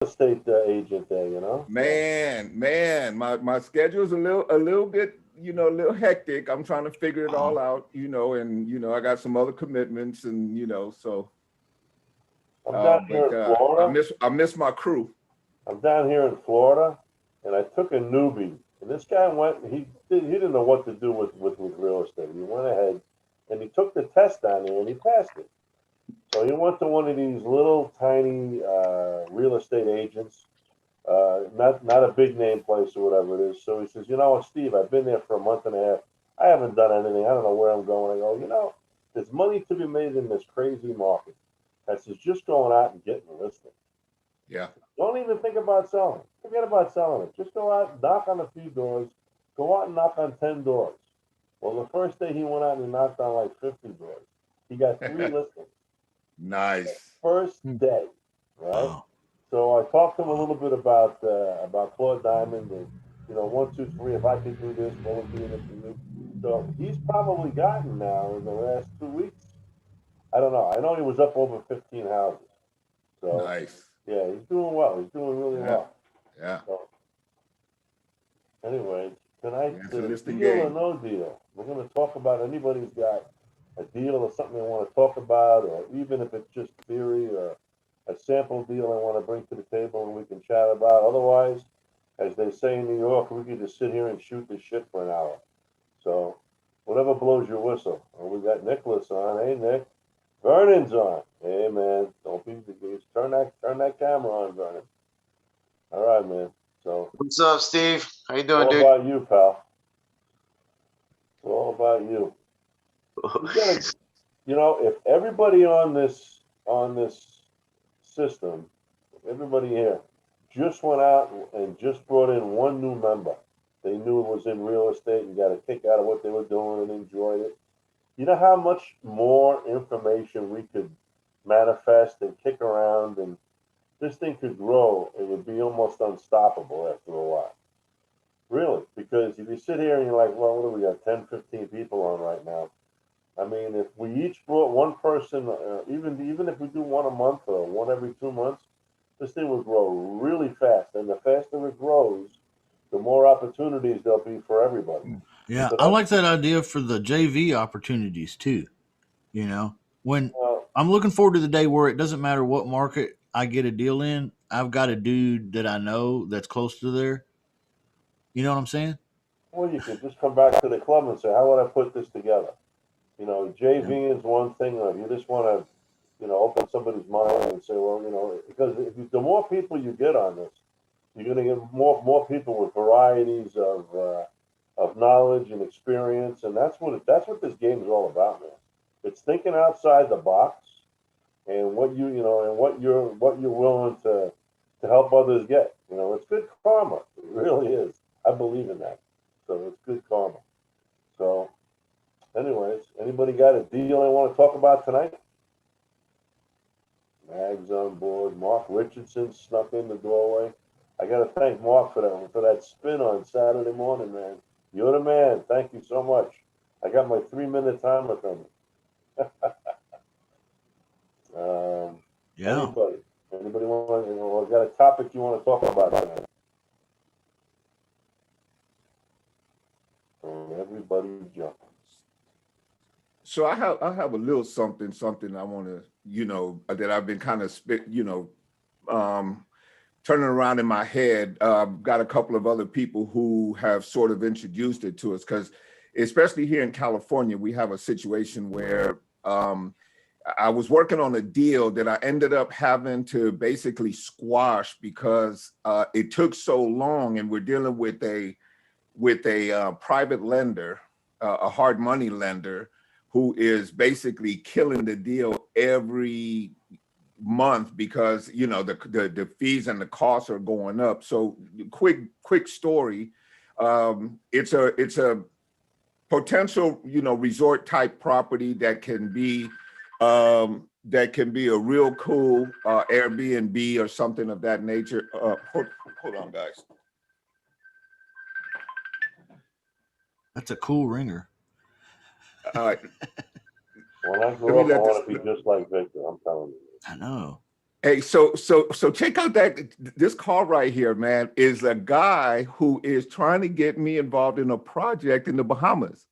estate agent there, you know. So Man, my schedule's a little bit, a little hectic. I'm trying to figure it all out, and I got some other commitments, and so. I'm down here But in I Florida. miss my crew. I'm down here in Florida, and I took a newbie. And this guy went. He didn't know what to do with real estate. He went ahead, and he took the test down here, and he passed it. So he went to one of these little tiny real estate agents, not a big name place or whatever it is. So he says, you know what, Steve, I've been there for a month and a half. I haven't done anything. I don't know where I'm going. I go, there's money to be made in this crazy market. I says, just going out and getting a listing. Yeah. Don't even think about selling. Forget about selling it. Just go out, knock on a few doors. Go out and knock on 10 doors. Well, the first day he went out and knocked on like 50 doors. He got three listings. Nice. First day, right? Wow. So I talked to him a little bit about Claude Diamond and one, two, three. If I could do this, what would be in it for you? So he's probably gotten now in the last 2 weeks. I don't know. I know he was up over 15 houses. So Nice. yeah, he's doing well. He's doing really Yeah. well. Yeah. So anyway, tonight It's a listing deal or game. no deal. We're going to talk about anybody's got a deal or something they want to talk about, or even if it's just theory or a sample deal I want to bring to the table and we can chat about. Otherwise, as they say in New York, we can just sit here and shoot the shit for an hour. So, whatever blows your whistle. Well, we got Nicholas on. Hey, Nick. Vernon's on. Hey, man. Don't be the turn that camera on, Vernon. All right, man. So, What's up, Steve? How you doing, all dude? about you, pal. It's all about you. You gotta, if everybody on this system, everybody here, just went out and just brought in one new member. They knew it was in real estate and got a kick out of what they were doing and enjoyed it. You know how much more information we could manifest and kick around, and this thing could grow. It would be almost unstoppable after a while. Really, because if you sit here and you're like, well, what do we got, 10, 15 people on right now? I mean, if we each brought one person, even if we do one a month or one every 2 months, this thing will grow really fast. And the faster it grows, the more opportunities there'll be for everybody. Yeah, So I that's like that idea for the JV opportunities too. You know, when uh, I'm looking forward to the day where it doesn't matter what market I get a deal in, I've got a dude that I know that's close to there. You know what I'm saying? well, you could just come back to the club and say, how would I put this together? Yeah. JV is one thing. You just want to, open somebody's mind and say, well, because the more people you get on this, you're going to get more people with varieties of knowledge and experience, and that's what this game is all about, man. It's thinking outside the box and what you're willing to help others get. It's good karma. It really is. I believe in that. So it's good karma. So, anyways, anybody got a deal they want to talk about tonight? Mags on board. Mark Richardson snuck in the doorway. I got to thank Mark for that spin on Saturday morning, man. You're the man. Thank you so much. I got my 3 minute timer coming. Um, Yeah. anybody want? Got a topic you want to talk about tonight? Everybody jump. So I have a little something I want to that I've been kind of um, turning around in my head. Got a couple of other people who have sort of introduced it to us because, especially here in California, we have a situation where I was working on a deal that I ended up having to basically squash because it took so long, and we're dealing with a private lender, a hard money lender, who is basically killing the deal every month because the fees and the costs are going up. So quick story. It's a potential resort type property that can be a real cool Airbnb or something of that nature. Hold on, guys. That's a cool ringer. Uh, When I let grow me up, I let this. want to be just like Victor. I'm telling you. I know. Hey, so check out this call right here, man, is a guy who is trying to get me involved in a project in the Bahamas,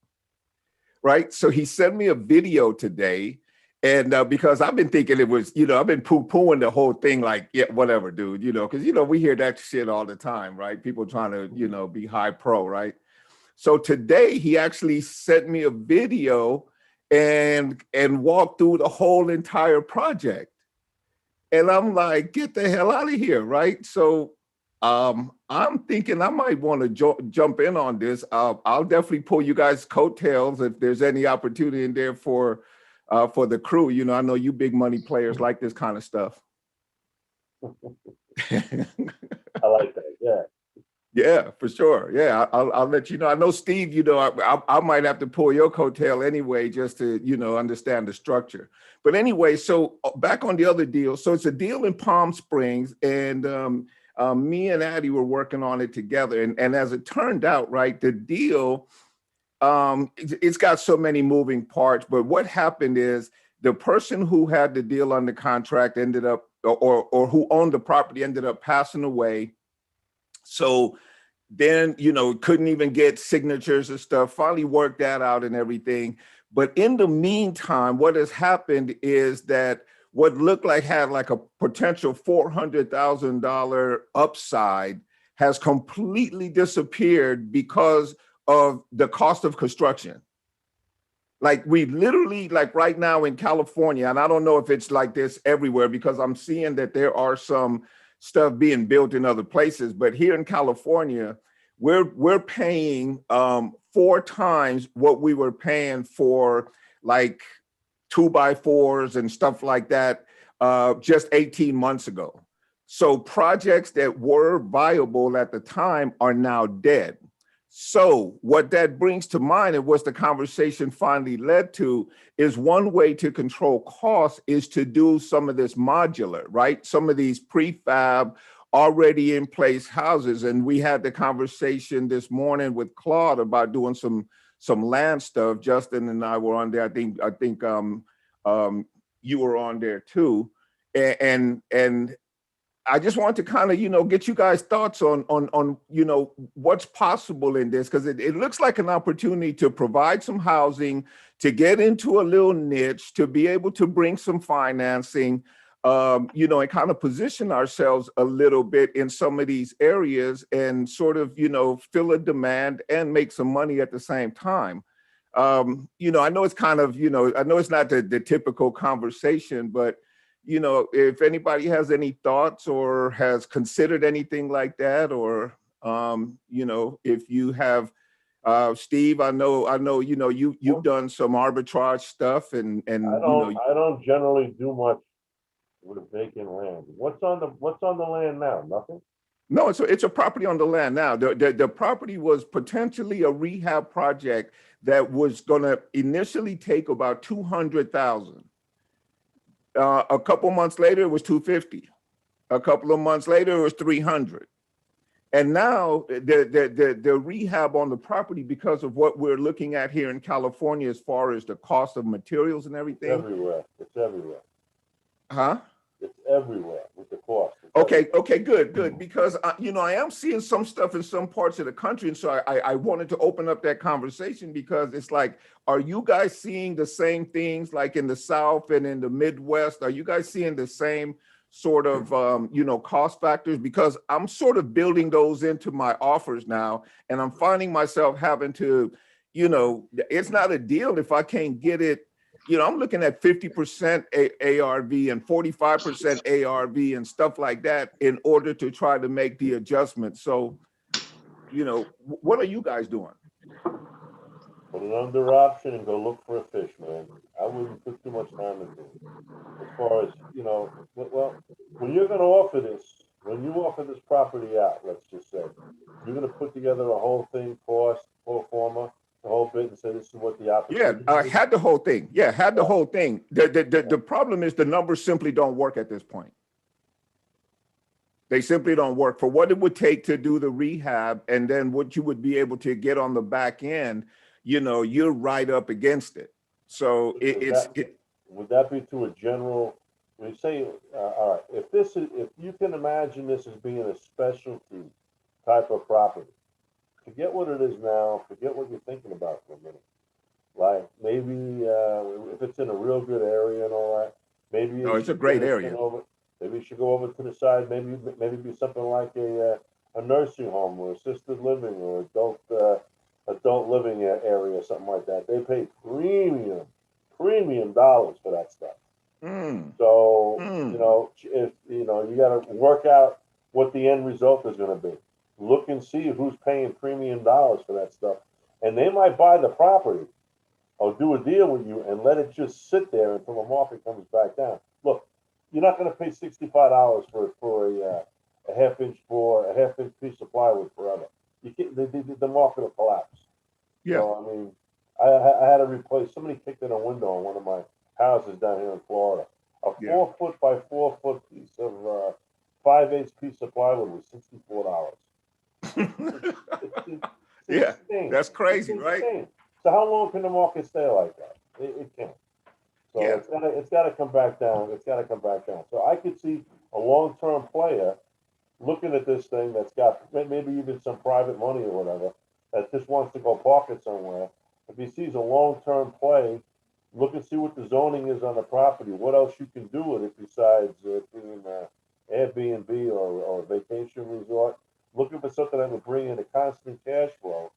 right? So he sent me a video today, and because I've been thinking it was, I've been poo-pooing the whole thing, like, yeah, whatever, dude, because we hear that shit all the time, right? People trying to, be high pro, right? So today he actually sent me a video and walked through the whole entire project. And I'm like, get the hell out of here, right? So I'm thinking I might want to jump in on this. I'll definitely pull you guys' coattails if there's any opportunity in there for the crew. I know you big money players like this kind of stuff. I like that. Yeah. Yeah, for sure. Yeah, I'll let you know. I know, Steve, I might have to pull your coattail anyway, just to, understand the structure. But anyway, so back on the other deal. So it's a deal in Palm Springs, and me and Addie were working on it together. And as it turned out, right, the deal, it's got so many moving parts. But what happened is the person who had the deal under contract ended up, or who owned the property ended up passing away. So then, couldn't even get signatures and stuff, finally worked that out and everything. But in the meantime, what has happened is that what looked like had like a potential $400,000 upside has completely disappeared because of the cost of construction. Like we literally, like right now in California, and I don't know if it's like this everywhere, because I'm seeing that there are some stuff being built in other places, but here in California, we're paying 4 times what we were paying for like 2x4s and stuff like that just 18 months ago. So projects that were viable at the time are now dead. So what that brings to mind, and what the conversation finally led to, is one way to control costs is to do some of this modular, right? Some of these prefab, already in place houses. And we had the conversation this morning with Claude about doing some land stuff. Justin and I were on there. I think you were on there too. And I just want to kind of, get you guys' thoughts on what's possible in this, because it looks like an opportunity to provide some housing, to get into a little niche, to be able to bring some financing, and kind of position ourselves a little bit in some of these areas and sort of, fill a demand and make some money at the same time. I know it's kind of, I know it's not the typical conversation, but if anybody has any thoughts or has considered anything like that, or, if you have, Steve, I know, you've done some arbitrage stuff and I don't generally do much with vacant land. What's on the land now? Nothing? No, it's a property on the land now. The property was potentially a rehab project that was going to initially take about 200,000. A couple months later, it was 250. A couple of months later, it was 300. And now the rehab on the property, because of what we're looking at here in California, as far as the cost of materials and everything. It's everywhere. Huh? It's everywhere with the cost. Okay, good. Because, I am seeing some stuff in some parts of the country. And so I wanted to open up that conversation, because it's like, are you guys seeing the same things like in the South and in the Midwest? Are you guys seeing the same sort of, cost factors? Because I'm sort of building those into my offers now. And I'm finding myself having to, it's not a deal if I can't get it. I'm looking at 50% ARV and 45% ARV and stuff like that in order to try to make the adjustment. So, what are you guys doing? Put it under option and go look for a fish, man. I wouldn't put too much time into it. As far as, well, when you're going to offer this, when you offer this property out, let's just say, you're going to put together a whole thing, cost, pro forma, the whole bit, and say this is what the opportunity is. Had the whole thing. Yeah, had the whole thing. The problem is the numbers simply don't work at this point. They simply don't work for what it would take to do the rehab, and then what you would be able to get on the back end. You're right up against it. So would that be to a general we say, all right, if you can imagine this as being a specialty type of property, forget what it is now, forget what you're thinking about for a minute. Like maybe if it's in a real good area and all that, maybe No, you it's a should great transition area. over. Maybe you should go over to the side. Maybe be something like a nursing home or assisted living or adult living area, something like that. They pay premium dollars for that stuff. Mm, So, mm. if you got to work out what the end result is going to be. Look and see who's paying premium dollars for that stuff, and they might buy the property or do a deal with you and let it just sit there until the market comes back down. Look, you're not going to pay $65 for a half inch piece of plywood forever. You can't, the market will collapse. Yeah, So I mean, I had to replace. Somebody kicked in a window on one of my houses down here in Florida. A yeah. 4 foot by 4 foot piece of 5/8 piece of plywood was $64. It's Yeah, insane. that's It's crazy, right? insane. So how long can the market stay like that? It can't. So Yeah. it's gotta come back down. It's gotta come back down. So I could see a long term player looking at this thing that's got maybe even some private money or whatever that just wants to go park it somewhere. If he sees a long term play, look and see what the zoning is on the property. What else you can do with it besides being Airbnb or vacation resort. Looking for something that will bring in a constant cash flow,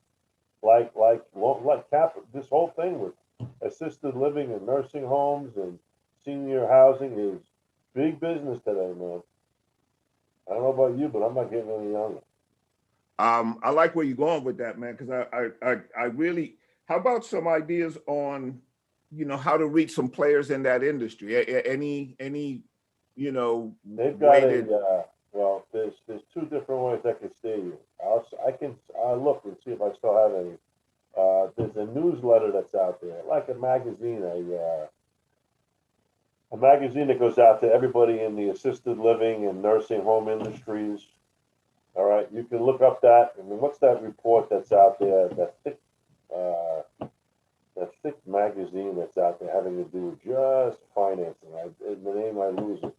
like this whole thing with assisted living and nursing homes and senior housing is big business today, man. I don't know about you, but I'm not getting any younger. I like where you're going with that, man, because I really, how about some ideas on, how to reach some players in that industry? Any, They've got way to, well, there's two different ways I can steer you. I'll look and see if I still have any. There's a newsletter that's out there, like a magazine that goes out to everybody in the assisted living and nursing home industries. All right, you can look up that. I mean, what's that report that's out there? Uh, that thick magazine that's out there having to do with just financing. The name I lose it.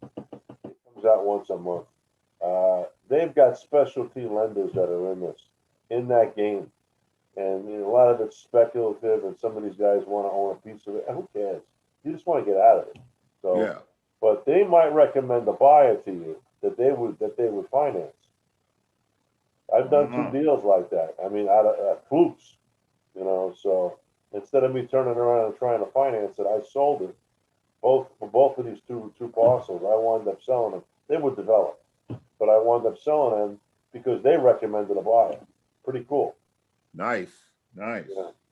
It comes out once a month. They've got specialty lenders that are in that game, and a lot of it's speculative. And some of these guys want to own a piece of it. And who cares? You just want to get out of it. So, yeah. but they might recommend a buyer to you that they would finance. I've done two Uh-huh. deals like that. I mean, out of flukes, So instead of me turning around and trying to finance it, I sold it both of these two parcels. I wound up selling them. They were developed, but I wound up selling them because they recommended a buyer. Pretty cool. Nice, nice.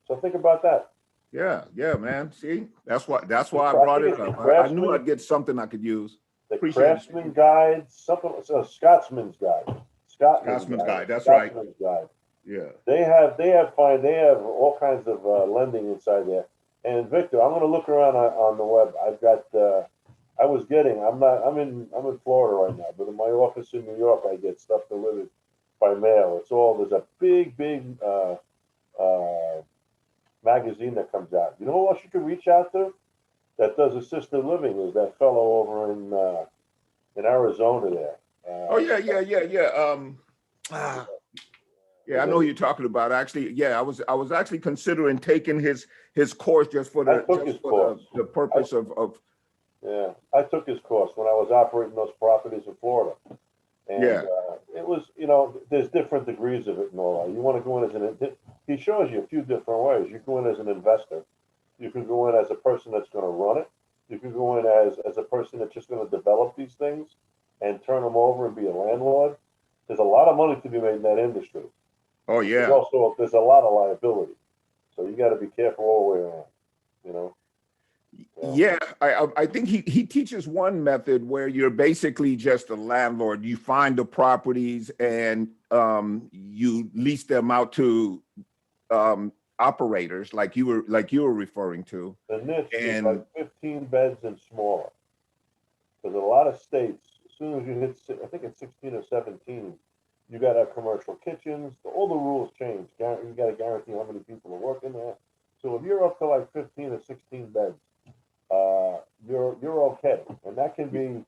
So think about that. Yeah, yeah, man. See, that's why I I brought think it it's the up. I knew craftsman, I'd get something I could use. the Appreciate it, craftsman Steve. guide, something, Scotsman's guide, Scotsman's guy. That's right. Scotsman's guide. Yeah. They have all kinds of lending inside there. And Victor, I'm going to look around on the web. I've got. I was getting. I'm not. I'm in Florida right now, but in my office in New York, I get stuff delivered by mail. It's all. There's a big uh, magazine that comes out. You know who else you could reach out to that does assisted living is that fellow over in Arizona there. Oh yeah, yeah, yeah, yeah. Ah, yeah, I know who you're talking about. Actually, yeah, I was actually considering taking his course just for I the took his just for course. the I purpose of Yeah, I took his course when I was operating those properties in Florida, and yeah. it was, there's different degrees of it and all that. You want to go in as he shows you a few different ways. You go in as an investor. You can go in as a person that's going to run it. You can go in as a person that's just going to develop these things and turn them over and be a landlord. There's a lot of money to be made in that industry, Oh but there's yeah. also there's a lot of liability. So you got to be careful all the way around. You know. So, Yeah, I think he teaches one method where you're basically just a landlord. You find the properties and you lease them out to operators like you were referring to. the niche is like And 15 beds and smaller. Because in a lot of states, as soon as you hit, I think it's 16 or 17, you got to have commercial kitchens. All the rules change. You got to guarantee how many people are working there. So if you're up to like 15 or 16 beds, you're okay. And that can be,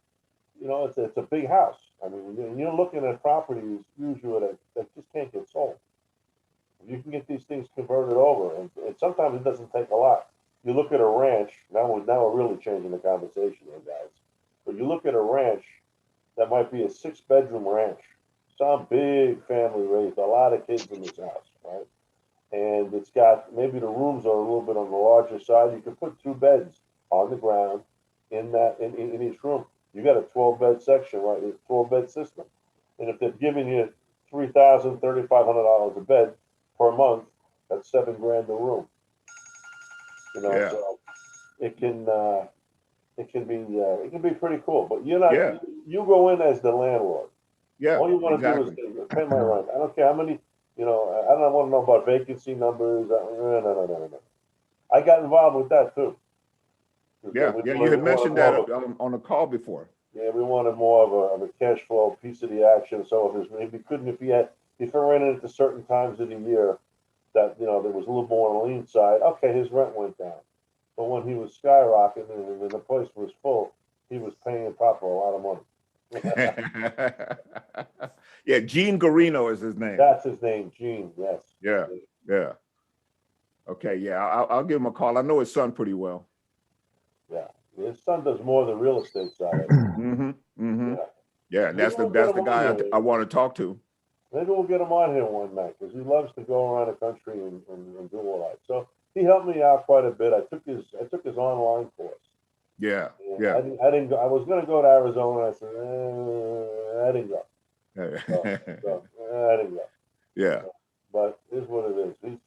it's a big house. I mean, when you're looking at properties usually that just can't get sold. You can get these things converted over, and sometimes it doesn't take a lot. You look at a ranch. Now we're really changing the conversation here, guys. But you look at a ranch that might be a 6-bedroom ranch, some big family raised a lot of kids in this house, right? And it's got maybe the rooms are a little bit on the larger side. You can put 2 beds on the ground in each room. You got a 12-bed section, right? A 12-bed system, and if they're giving you $3,500 a bed per month, that's $7,000 a room. Yeah. So it can be pretty cool. But you're not. Yeah. You go in as the landlord. Yeah, All you want exactly. to do is pay my rent. I don't care how many. I don't want to know about vacancy numbers. No. I got involved with that too. Yeah, We yeah. wanted You had mentioned that more of on a call before. we wanted more of a cash flow piece of the action. So if it ran in at the certain times of the year that there was a little more on the lean side, okay, his rent went down. But when he was skyrocketing and the place was full, he was paying Papa a lot of money. Yeah, Gene Garino is his name. That's his name, Gene. Yes. Yeah, yeah. Okay, yeah, I'll give him a call. I know his son pretty well. Yeah, his son does more of the real estate side. Mm-hmm. Mm-hmm. Yeah, that's the guy I want to talk to. Maybe we'll get him on here one night because he loves to go around the country and do all that. So he helped me out quite a bit. I took his online course. Yeah, And yeah. I didn't go. I was going to go to Arizona. I said, I didn't go. I didn't go. Yeah. But it is what it is.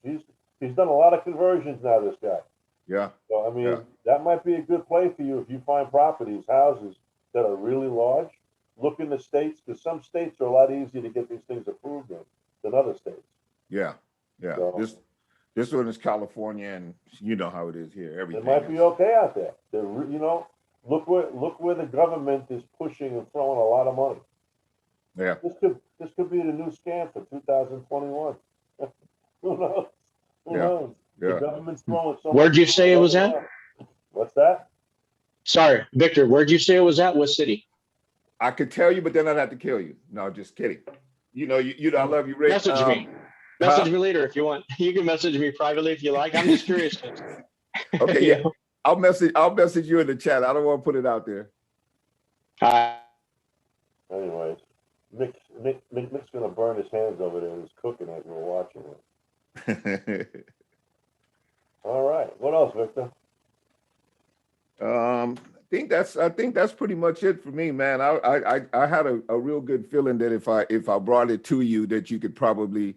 He's done a lot of conversions now. This guy. Yeah. So I mean, that might be a good play for you if you find houses that are really large. Look in the states because some states are a lot easier to get these things approved in than other states. Yeah, yeah. So, this one is California, and you know how it is here. Everything. It might be okay out there. Look where the government is pushing and throwing a lot of money. Yeah. This could be the new scam for 2021. Who knows? Who knows? Yeah. The government's throwing so Where'd you say it was at? What's that? Sorry, Victor, where'd you say it was at? What city? I could tell you, but then I'd have to kill you. No, just kidding. I love you, Rick. Message me. Message me later if you want. You can message me privately if you like. I'm just curious. Okay, yeah. I'll message you in the chat. I don't want to put it out there. Anyways, Mick's gonna burn his hands over there. He's cooking as we're watching it. All right. What else, Victor? I think that's pretty much it for me, man. I had a real good feeling that if I brought it to you, that you could probably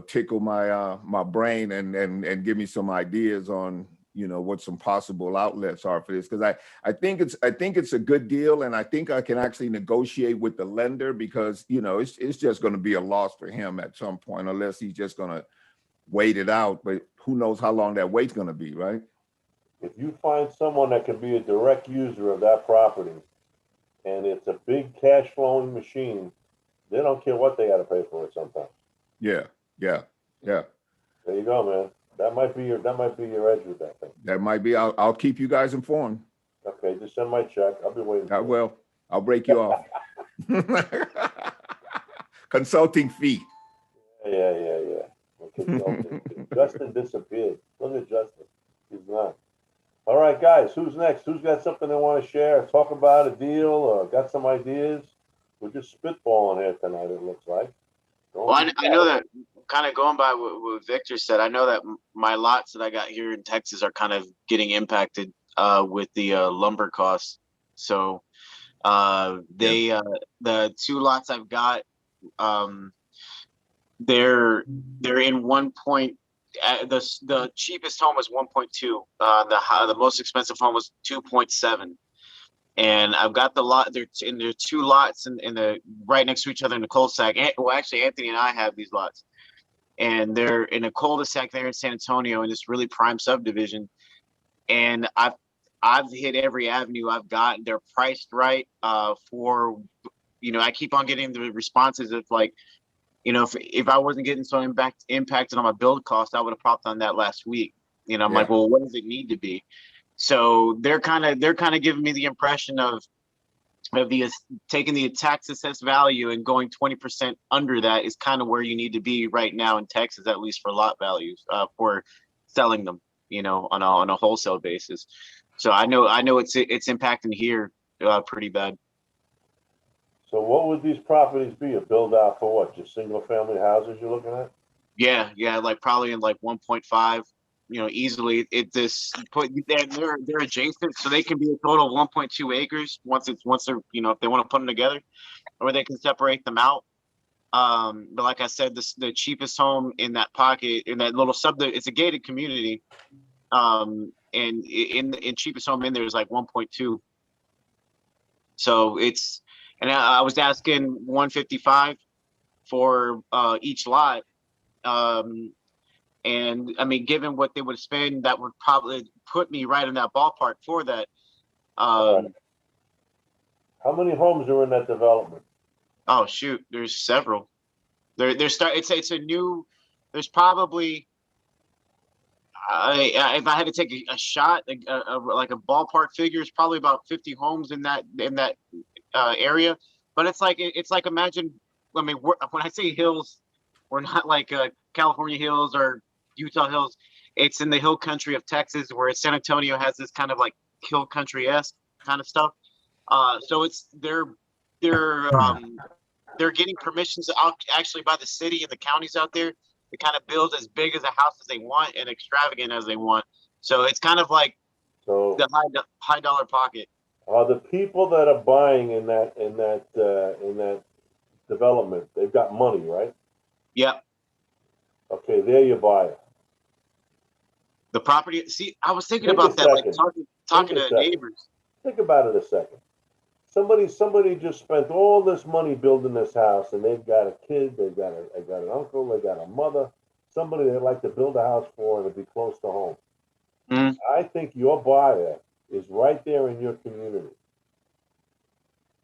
tickle my brain and give me some ideas on what some possible outlets are for this, because I think it's a good deal, and I think I can actually negotiate with the lender, because it's just going to be a loss for him at some point, unless he's just going to wait it out. But who knows how long that wait's going to be, right? If you find someone that can be a direct user of that property, and it's a big cash flowing machine, they don't care what they got to pay for it sometimes. Yeah. There you go, man. That might be your edge with that thing. That might be. I'll keep you guys informed. Okay, just send my check. I'll be waiting. I will. I'll break you off. Consulting fee. Yeah. Justin disappeared. Look at Justin. He's gone. All right, guys. Who's next? Who's got something they want to share? Talk about a deal or got some ideas? We're just spitballing here tonight, it looks like. Well, I know that, kind of going by what Victor said, I know that my lots that I got here in Texas are kind of getting impacted with the lumber costs. So the 2 lots I've got, they're in 1 point. The cheapest home was 1.2. The most expensive home was 2.7. And I've got the lot. There are 2 lots in the right next to each other in the cul-de-sac. Well, actually, Anthony and I have these lots, and they're in a cul-de-sac there in San Antonio in this really prime subdivision. And I've hit every avenue I've got. They're priced right for, I keep on getting the responses of like, if I wasn't getting so impacted on my build cost, I would have popped on that last week. I'm like, well, what does it need to be? So they're kind of giving me the impression of the taking the tax assessed value and going 20% under that is kind of where you need to be right now in Texas, at least for lot values, for selling them, on a wholesale basis. So I know it's impacting here pretty bad. So what would these properties be? A build out for what? Just single family houses you're looking at? Yeah, like probably in like 1.5, easily. They're adjacent, so they can be a total of 1.2 acres once they're, if they want to put them together, or they can separate them out. But like I said, the cheapest home in that pocket, in that little it's a gated community. And in cheapest home in there is like 1.2. So and I was asking 155 for each lot. And I mean, given what they would spend, that would probably put me right in that ballpark for that. Right. How many homes are in that development? Oh shoot, there's several. It's a new. There's probably. If I had to take a shot, like a ballpark figure, it's probably about 50 homes in that area. But it's like imagine. I mean, when I say hills, we're not like California hills or Utah hills. It's in the hill country of Texas, where San Antonio has this kind of like hill country-esque kind of stuff. So they're getting permissions out actually by the city and the counties out there to kind of build as big as a house as they want and extravagant as they want. So it's kind of like the high dollar pocket. Are the people that are buying in that development, they've got money, right? Yep. Okay, they're your buyer. The property. See, I was thinking Take about a that, like second. talking Take a to second. neighbors. Think about it a second. Somebody just spent all this money building this house, and they've got a kid, they got an uncle, they got a mother, somebody they'd like to build a house for and to be close to home. Mm. I think your buyer is right there in your community.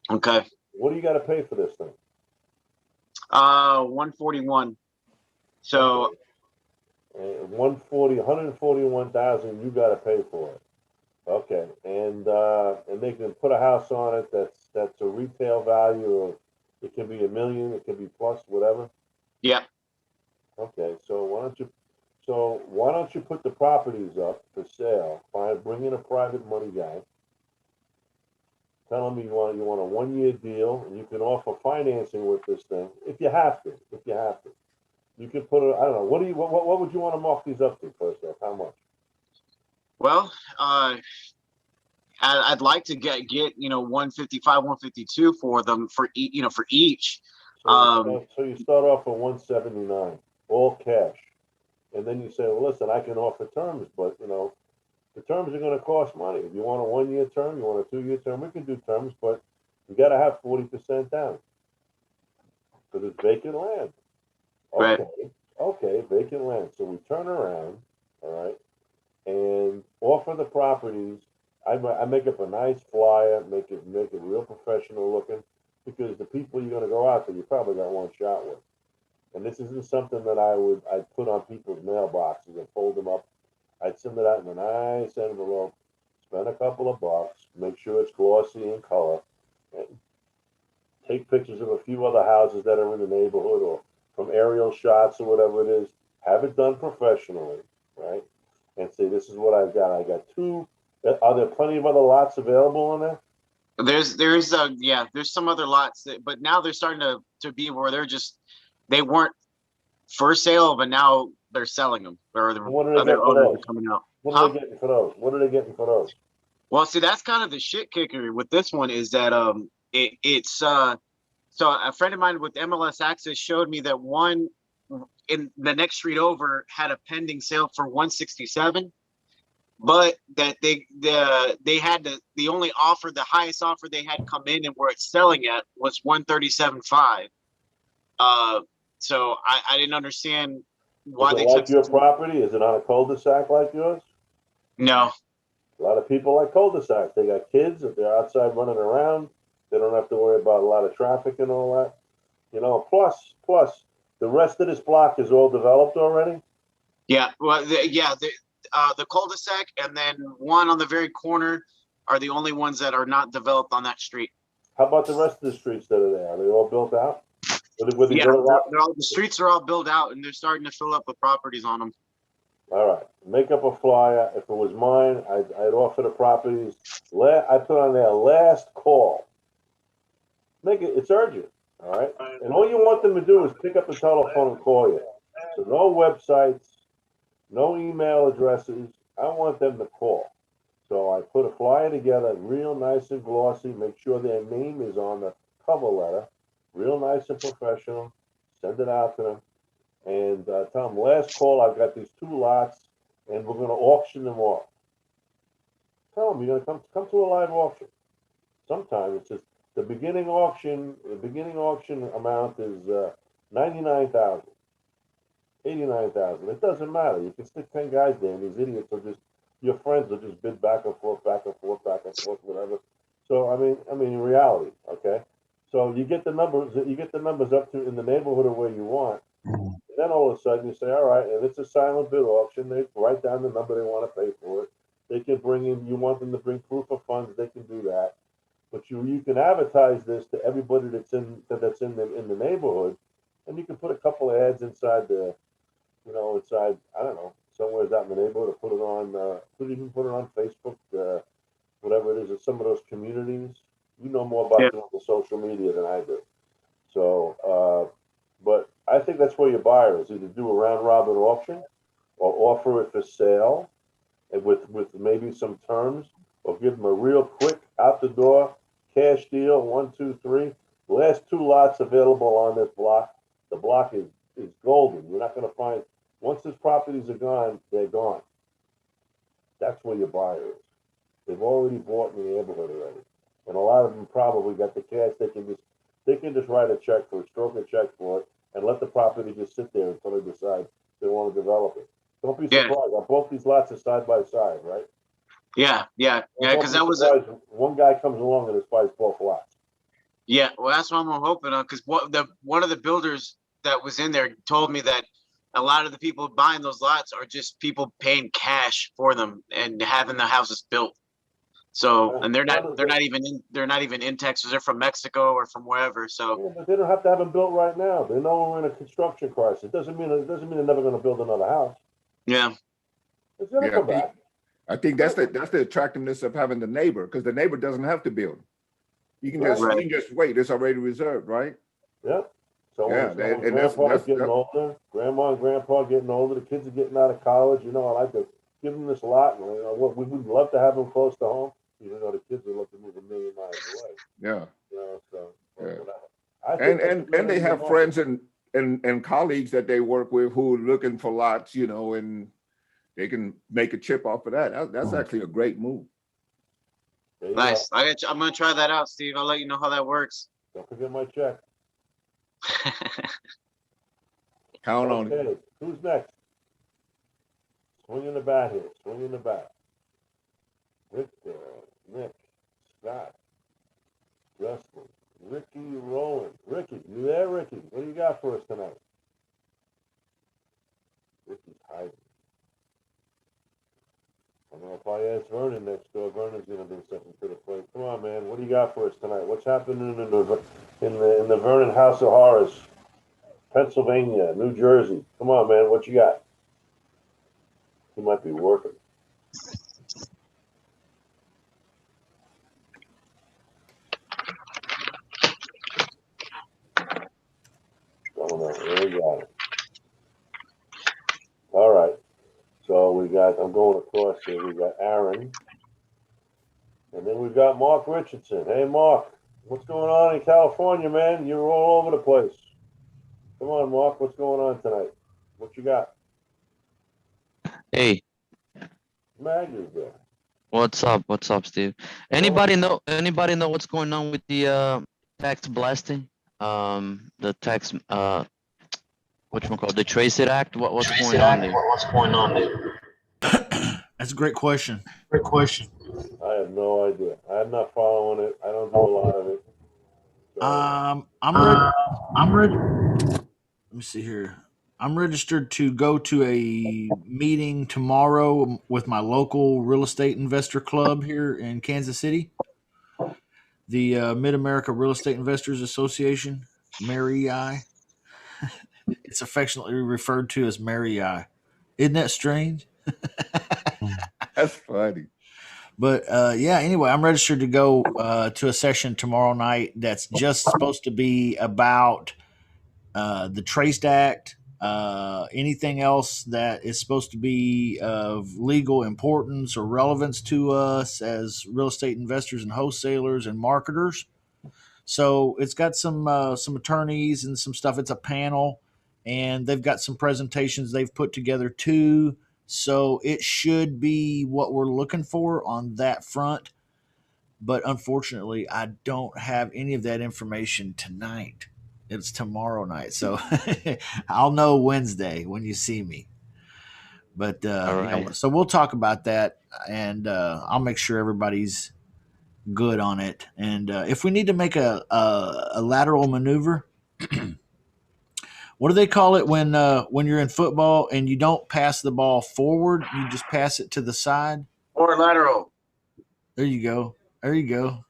Okay. What do you got to pay for this thing? 141. So. Okay. 141,000 you got to pay for it. Okay, and they can put a house on it that's a retail value of, it can be $1 million, it can be plus whatever. Yeah. Okay, so why don't you put the properties up for sale? Bring in a private money guy. Tell him you want a 1-year deal, and you can offer financing with this thing if you have to. You can put it. I don't know. What would you want to mark these up to first off? How much? Well, I'd like to get 155, 152 for them for each. So you start off at 179, all cash, and then you say, well, listen, I can offer terms, but the terms are going to cost money. If you want a 1-year term, you want a 2-year term, we can do terms, but you got to have 40% down because it's vacant land. Right. Okay, vacant land. So we turn around, all right, and offer the properties. I make up a nice flyer, make it real professional looking, because the people you're going to go out to, you probably got one shot with. And this isn't something that I'd put on people's mailboxes and fold them up. I'd send it out in a nice envelope, spend a couple of bucks, make sure it's glossy in color, and take pictures of a few other houses that are in the neighborhood or from aerial shots or whatever it is. Have it done professionally, right? And say, this is what I've got. I got 2. Are there plenty of other lots available on there? There's some other lots, but now they're starting to be where they weren't for sale, but now they're selling them. Or what are they other owners are coming out. What are they getting for those? What are they getting for those? Well, see, that's kind of the shit kicker with this one is that it's so a friend of mine with MLS Access showed me that one in the next street over had a pending sale for 167, but that the highest offer they had come in and where it's selling at was 137.5. So I didn't understand why they took your property. Is it on a cul-de-sac like yours? No. A lot of people like cul-de-sacs. They got kids. If they're outside running around, they don't have to worry about a lot of traffic and all that. Plus, the rest of this block is all developed already. Yeah. Well, the cul-de-sac, and then one on the very corner are the only ones that are not developed on that street. How about the rest of the streets that are there? Are they all built out? With Yeah, these other lots? the streets are all built out, and they're starting to fill up with properties on them. All right, make up a flyer. If it was mine, I'd offer the properties. I put on there last call. Make it, it's urgent, all right? And all you want them to do is pick up the telephone and call you. So no websites, no email addresses. I want them to call. So I put a flyer together, real nice and glossy. Make sure their name is on the cover letter, real nice and professional. Send it out to them. And tell them, last call, I've got these 2 lots, and we're going to auction them off. Tell them you're going to come to a live auction. Sometimes it's just the beginning auction amount is 99,000, 89,000. It doesn't matter. You can stick 10 guys there, and these idiots will just, your friends will just bid back and forth, whatever. So I mean, in reality, okay. So you get the numbers up to in the neighborhood of where you want. And then all of a sudden you say, all right, and it's a silent bid auction. They write down the number they want to pay for it. They can bring in, you want them to bring proof of funds, they can do that. But you can advertise this to everybody that's in the neighborhood, and you can put a couple of ads inside the, inside, I don't know, somewhere out in the neighborhood, or put it on, put it on Facebook, whatever it is, in some of those communities. You know more about the social media than I do. So, but I think that's where your buyer is. Either do a round robin auction, or offer it for sale, and with maybe some terms, or give them a real quick out the door cash deal. 1, 2, 3. The last 2 lots available on this block. The block is golden. You're not going to find, once these properties are gone, they're gone. That's where your buyer is. They've already bought in the neighborhood already, and a lot of them probably got the cash. They can just write a check for it, stroke a check for it, and let the property just sit there until they decide they want to develop it. Don't be surprised. Both these lots are side by side, right? Yeah. Because that was one guy comes along and just buys both lots. Yeah, well, that's what I'm hoping on. Because one of the builders that was in there told me that a lot of the people buying those lots are just people paying cash for them and having the houses built. So, and they're not even in Texas. They're from Mexico or from wherever. So, yeah, but they don't have to have them built right now. They know we're in a construction crisis. It doesn't mean they're never going to build another house. Yeah, it's going to come back. I think that's the attractiveness of having the neighbor, because the neighbor doesn't have to build. You can just wait. It's already reserved, right? Yeah. So yeah, and grandpa's getting older, grandma and grandpa getting older, the kids are getting out of college. I like to give them this lot, and we would love to have them close to home. Even though the kids would love to move 1,000,000 miles away. Yeah. So yeah. And they have friends and colleagues that they work with who are looking for lots, and they can make a chip off of that. That's actually a great move. Nice. I'm gonna try that out, Steve. I'll let you know how that works. Don't forget my check. Count on it. Who's next? Swing in the bat here. Swing in the bat. Victor, Nick, Scott, Justin, Ricky, Rowan. Ricky, you there, Ricky? What do you got for us tonight? Ricky's hiding. I don't know if I ask Vernon next door. Vernon's gonna do something to the plate. Come on, man. What do you got for us tonight? What's happening in the Vernon House of Horrors? Pennsylvania, New Jersey. Come on, man. What you got? He might be working. There we got it. All right. So I'm going across here. We got Aaron. And then we've got Mark Richardson. Hey, Mark, what's going on in California, man? You're all over the place. Come on, Mark, what's going on tonight? What you got? Hey. Mag is there. What's up? What's up, Steve? Anybody know what's going on with the tax blasting? The tax whatchamacallit, the Trace It Act? What's going on there? What's going on there? That's a great question. Great question. I have no idea. I'm not following it. I don't do a lot of it. So, I'm ready. Let me see here. I'm registered to go to a meeting tomorrow with my local real estate investor club here in Kansas City, the Mid America Real Estate Investors Association, Mary I. It's affectionately referred to as Mary I. Isn't that strange? That's funny. But yeah, anyway, I'm registered to go to a session tomorrow night that's just supposed to be about the Traced Act, anything else that is supposed to be of legal importance or relevance to us as real estate investors and wholesalers and marketers. So it's got some attorneys and some stuff. It's a panel, and they've got some presentations they've put together too. So it should be what we're looking for on that front. But unfortunately, I don't have any of that information tonight. It's tomorrow night, so I'll know Wednesday when you see me. But All yeah, right. so we'll talk about that, and I'll make sure everybody's good on it. And if we need to make a lateral maneuver, what do they call it when you're in football and you don't pass the ball forward, you just pass it to the side? Or lateral. There you go. There you go.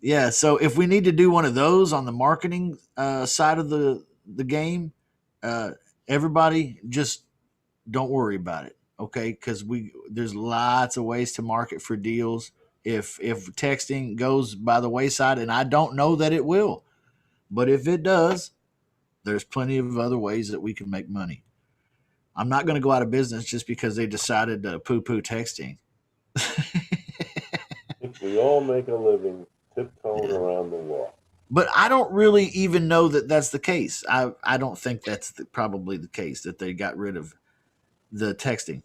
Yeah. So if we need to do one of those on the marketing side of the game, everybody just don't worry about it, okay? Because there's lots of ways to market for deals. If texting goes by the wayside, and I don't know that it will, but if it does, there's plenty of other ways that we can make money. I'm not going to go out of business just because they decided to poo-poo texting. If we all make a living tiptoeing around the wall. But I don't really even know that that's the case. I don't think that's probably the case that they got rid of the texting,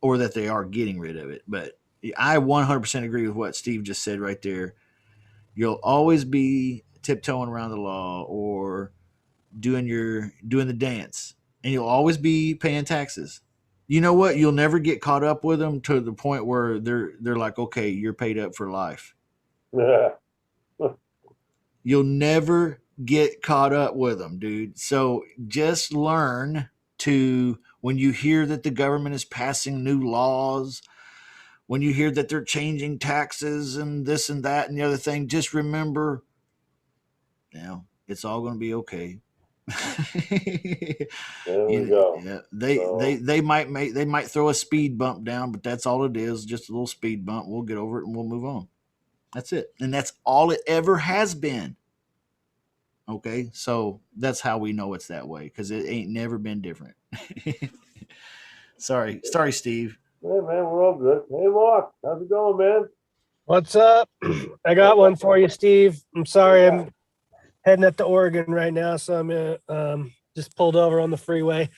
or that they are getting rid of it. But I 100% agree with what Steve just said right there. You'll always be tiptoeing around the law or doing the dance, and you'll always be paying taxes. You know what? You'll never get caught up with them to the point where they're like, okay, you're paid up for life. You'll never get caught up with them, dude. So just learn to, when you hear that the government is passing new laws, when you hear that they're changing taxes and this and that and the other thing, just remember, it's all going to be okay. There we go. Yeah, they might throw a speed bump down, but that's all it is, just a little speed bump. We'll get over it and we'll move on. That's it. And that's all it ever has been. Okay, so that's how we know it's that way, because it ain't never been different. Sorry, Steve. Hey man, we're all good. Hey Mark, how's it going, man? What's up? I got one for you, Steve. I'm sorry, I'm heading up to Oregon right now, so I'm just pulled over on the freeway.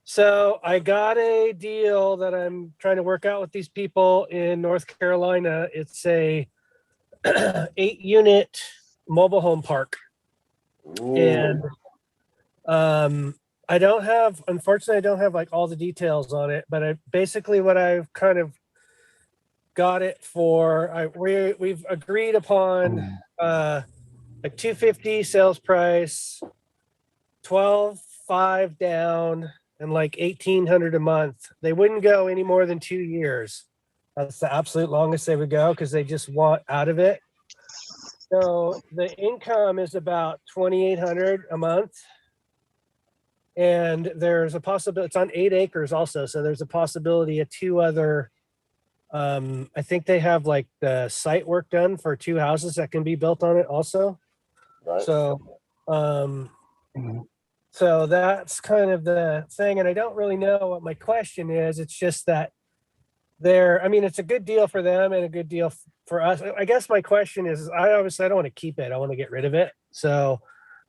So I got a deal that I'm trying to work out with these people in North Carolina. It's a 8-unit mobile home park. Ooh. And unfortunately, I don't have like all the details on it, but basically what I've kind of got it for, we've agreed upon a $250 sales price, 12.5 down, and like $1,800 a month. They wouldn't go any more than 2 years. That's the absolute longest they would go, because they just want out of it. So the income is about $2,800 a month. And there's a possibility, it's on 8 acres also. So there's a possibility of 2 other, I think they have like the site work done for 2 houses that can be built on it also. Right. So, so that's kind of the thing. And I don't really know what my question is. It's just that it's a good deal for them and a good deal for us. I guess my question is, I don't want to keep it. I want to get rid of it. So,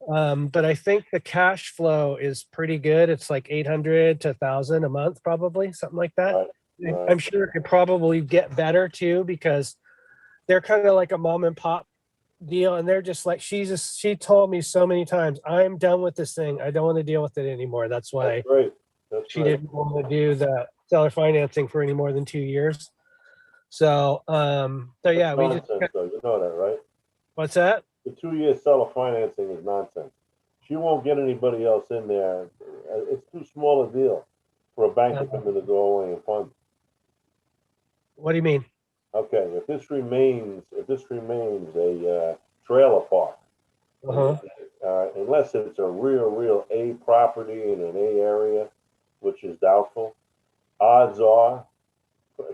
but I think the cash flow is pretty good. It's like 800 to 1,000 a month, probably something like that. Right. I'm sure it could probably get better too, because they're kind of like a mom and pop deal. And they're just like, she told me so many times, I'm done with this thing. I don't want to deal with it anymore. That's why That's great. she didn't want to do the seller financing for any more than 2 years. So, yeah, we just. Nonsense, though. You know that, right? What's that? The 2-year seller financing is nonsense. she won't get anybody else in there. It's too small a deal for a bank to come in the doorway and fund. What do you mean? Okay, if this remains a trailer park, Uh-huh. unless it's a real A property in an A area, which is doubtful, odds are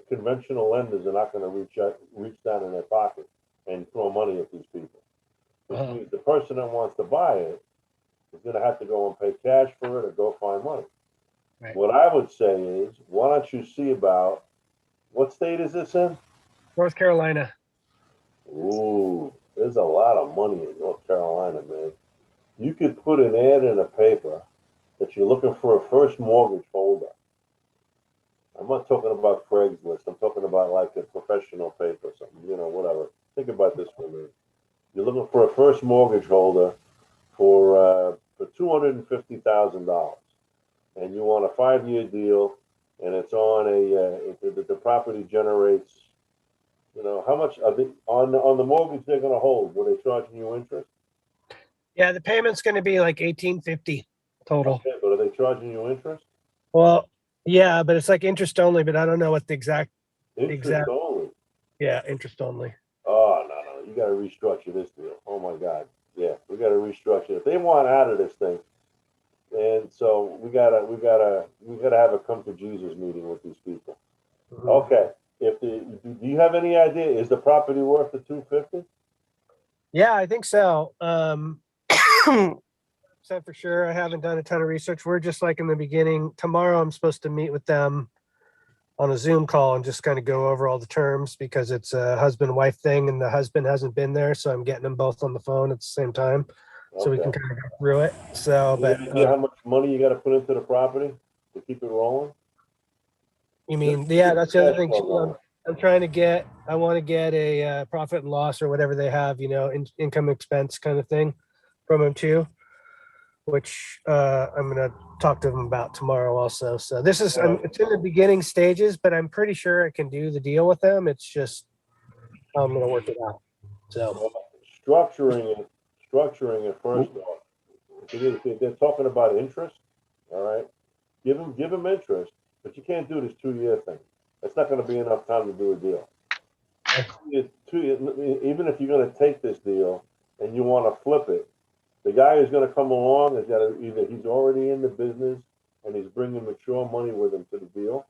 conventional lenders are not going to reach down in their pocket and throw money at these people. Which Uh-huh. means the person that wants to buy it is going to have to go and pay cash for it or go find money. Right. What I would say is, why don't you see about what state is this in? North Carolina. Ooh, there's a lot of money in North Carolina, man. You could put an ad in a paper that you're looking for a first mortgage holder. I'm not talking about Craigslist. I'm talking about like a professional paper or something, whatever. Think about this for a minute. You're looking for a first mortgage holder for $250,000, and you want a 5-year deal, and it's on the property generates. How much are they on the mortgage they're going to hold? Were they charging you interest? Yeah, the payment's going to be like $1,850 total. Okay, but are they charging you interest? Well, yeah, but it's like interest only, but I don't know what the exact. Interest only. Yeah, interest only. Oh no, you got to restructure this deal. Oh my God, yeah, we got to restructure it. If they want out of this thing, and so we gotta have a come to Jesus meeting with these people. Mhm. Okay, do you have any idea? Is the property worth the $250? Yeah, I think so. Said for sure. I haven't done a ton of research. We're just like in the beginning. Tomorrow, I'm supposed to meet with them on a Zoom call and just kind of go over all the terms because it's a husband-wife thing, and the husband hasn't been there, so I'm getting them both on the phone at the same time, so we can kind of go through it. So, but Any idea how much money you got to put into the property to keep it rolling? you mean, yeah, that's the other thing. Cash flow going. I'm trying to get. I want to get a profit and loss or whatever they have, income expense kind of thing from them too, which I'm going to talk to them about tomorrow also. So this is, it's in the beginning stages, but I'm pretty sure I can do the deal with them. It's just, I'm going to work it out. So Structuring it first off. If they're talking about interest, all right, give them interest, but you can't do this 2-year thing. That's not going to be enough time to do a deal. Even if you're going to take this deal and you want to flip it, the guy who's going to come along has got to either he's already in the business and he's bringing mature money with him to the deal.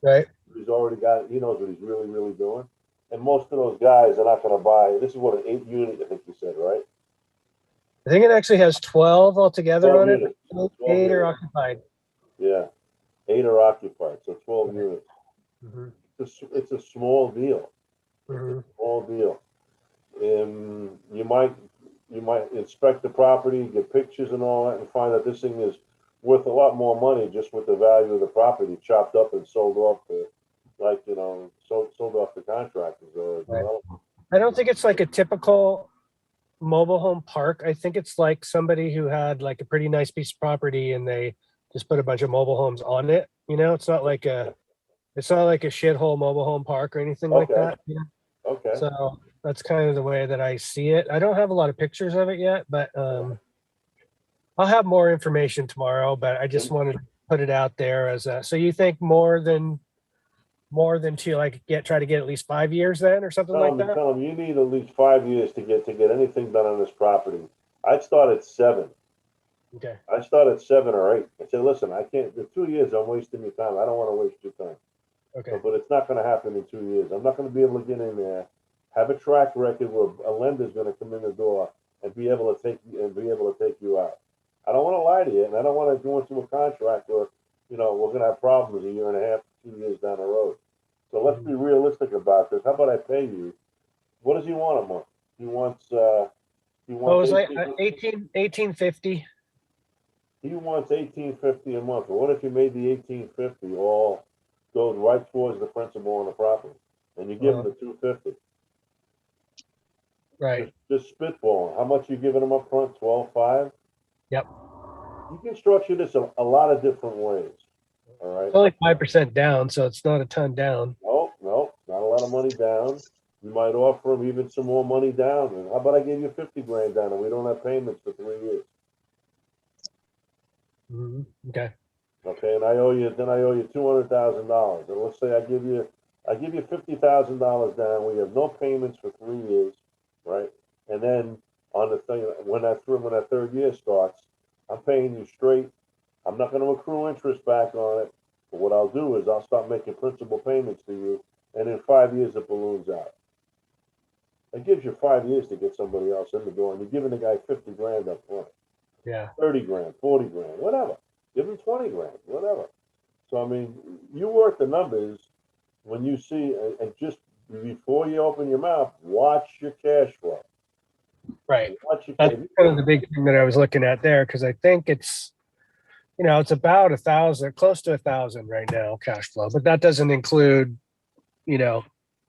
right. He knows what he's really doing. And most of those guys are not going to buy. This is what, an 8-unit, I think you said, right? I think it actually has 12 altogether 12 on it. units. 12 8 are units. occupied. Yeah, 8 are occupied, so 12 units. Mhm. It's a small deal. Mhm. Small deal. You might inspect the property, get pictures and all that, and find that this thing is worth a lot more money just with the value of the property chopped up and sold off sold off to contractors or Right. developers. I don't think it's like a typical mobile home park. I think it's like somebody who had like a pretty nice piece of property and they just put a bunch of mobile homes on it. It's not like a shithole mobile home park or anything like Okay. that. Okay. So that's kind of the way that I see it. I don't have a lot of pictures of it yet, but I'll have more information tomorrow. But I just wanted to put it out there as a. So you think more than to try to get at least 5 years then or something like that? Tell them you need at least 5 years to get anything done on this property. I'd start at 7. Okay. I start at 7 or 8. I say, listen, I can't. The 2 years, I'm wasting your time. I don't want to waste your time. Okay. But it's not going to happen in 2 years. I'm not going to be able to get in there, have a track record where a lender's going to come in the door and be able to take you out. I don't want to lie to you, and I don't want to go into a contract where we're going to have problems a year and a half, 2 years down the road. So let's be realistic about this. How about I pay you? What does he want a month? He wants. Well, it was like 1850. He wants $1,850 a month. Well, what if you made the $1,850 all goes right towards the principal on the property, and you give him the $250? Right. Just spitballing. How much you giving him up front? 12.5. Yep. You can structure this a lot of different ways. All right. It's only 5% down, so it's not a ton down. No, not a lot of money down. You might offer him even some more money down. And how about I give you 50 grand down and we don't have payments for 3 years? Okay. Okay, and I owe you $200,000. And let's say I give you $50,000 down. We have no payments for 3 years, right? And then on the thing, when that third year starts, I'm paying you straight. I'm not going to accrue interest back on it. But what I'll do is I'll start making principal payments to you, and in 5 years it balloons out. It gives you 5 years to get somebody else in the door, and you're giving the guy 50 grand up front, Yeah. 30 grand, 40 grand, whatever. Give him 20 grand, whatever. So, I mean, you work the numbers when you see, and just before you open your mouth, watch your cash flow. Right. Watch your That's cash kind of the big thing that I was looking at there, because I think it's, it's about 1,000, close to 1,000 right now, cash flow, but that doesn't include,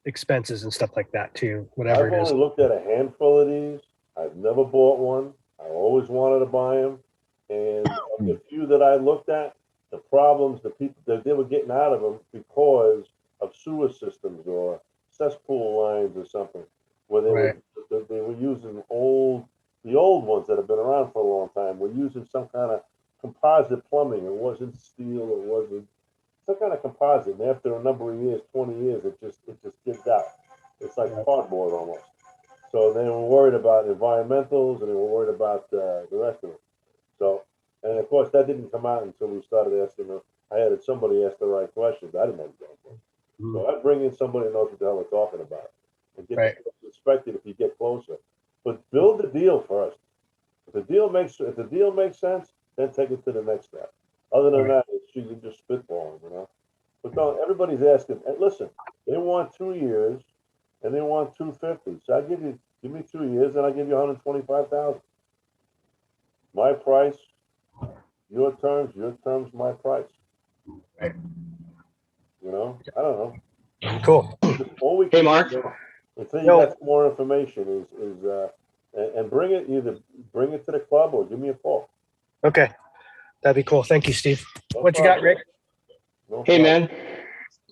expenses and stuff like that too, whatever I've it is. only looked at a handful of these. I've never bought one. I always wanted to buy them. And of the few that I looked at, the problems, the people that they were getting out of them because of sewer systems or cesspool lines or something, where they were using the old ones that have been around for a long time were using some kind of composite plumbing. It wasn't steel. It wasn't some kind of composite. And after a number of years, 20 years, it just gives out. It's like cardboard almost. So they were worried about environmentals and they were worried about the rest of it. So, and of course, that didn't come out until we started asking them. I had somebody ask the right questions. I didn't know what was going on. So I bring in somebody who knows what the hell we're talking about and get inspected if you get closer. But build the deal first. If the deal makes sense, then take it to the next step. Other than that, you're just spitballing, But don't. Everybody's asking. And listen, they want 2 years, and they want 250. So I give me 2 years, and I give you 125,000. My price, your terms, my price. Right. I don't know. Cool. All we Hey, can Mark. do until you got some more information and bring it to the club or give me a call. Okay. That'd be cool. Thank you, Steve. No What you got, problem. Rick? No Hey, problem. man,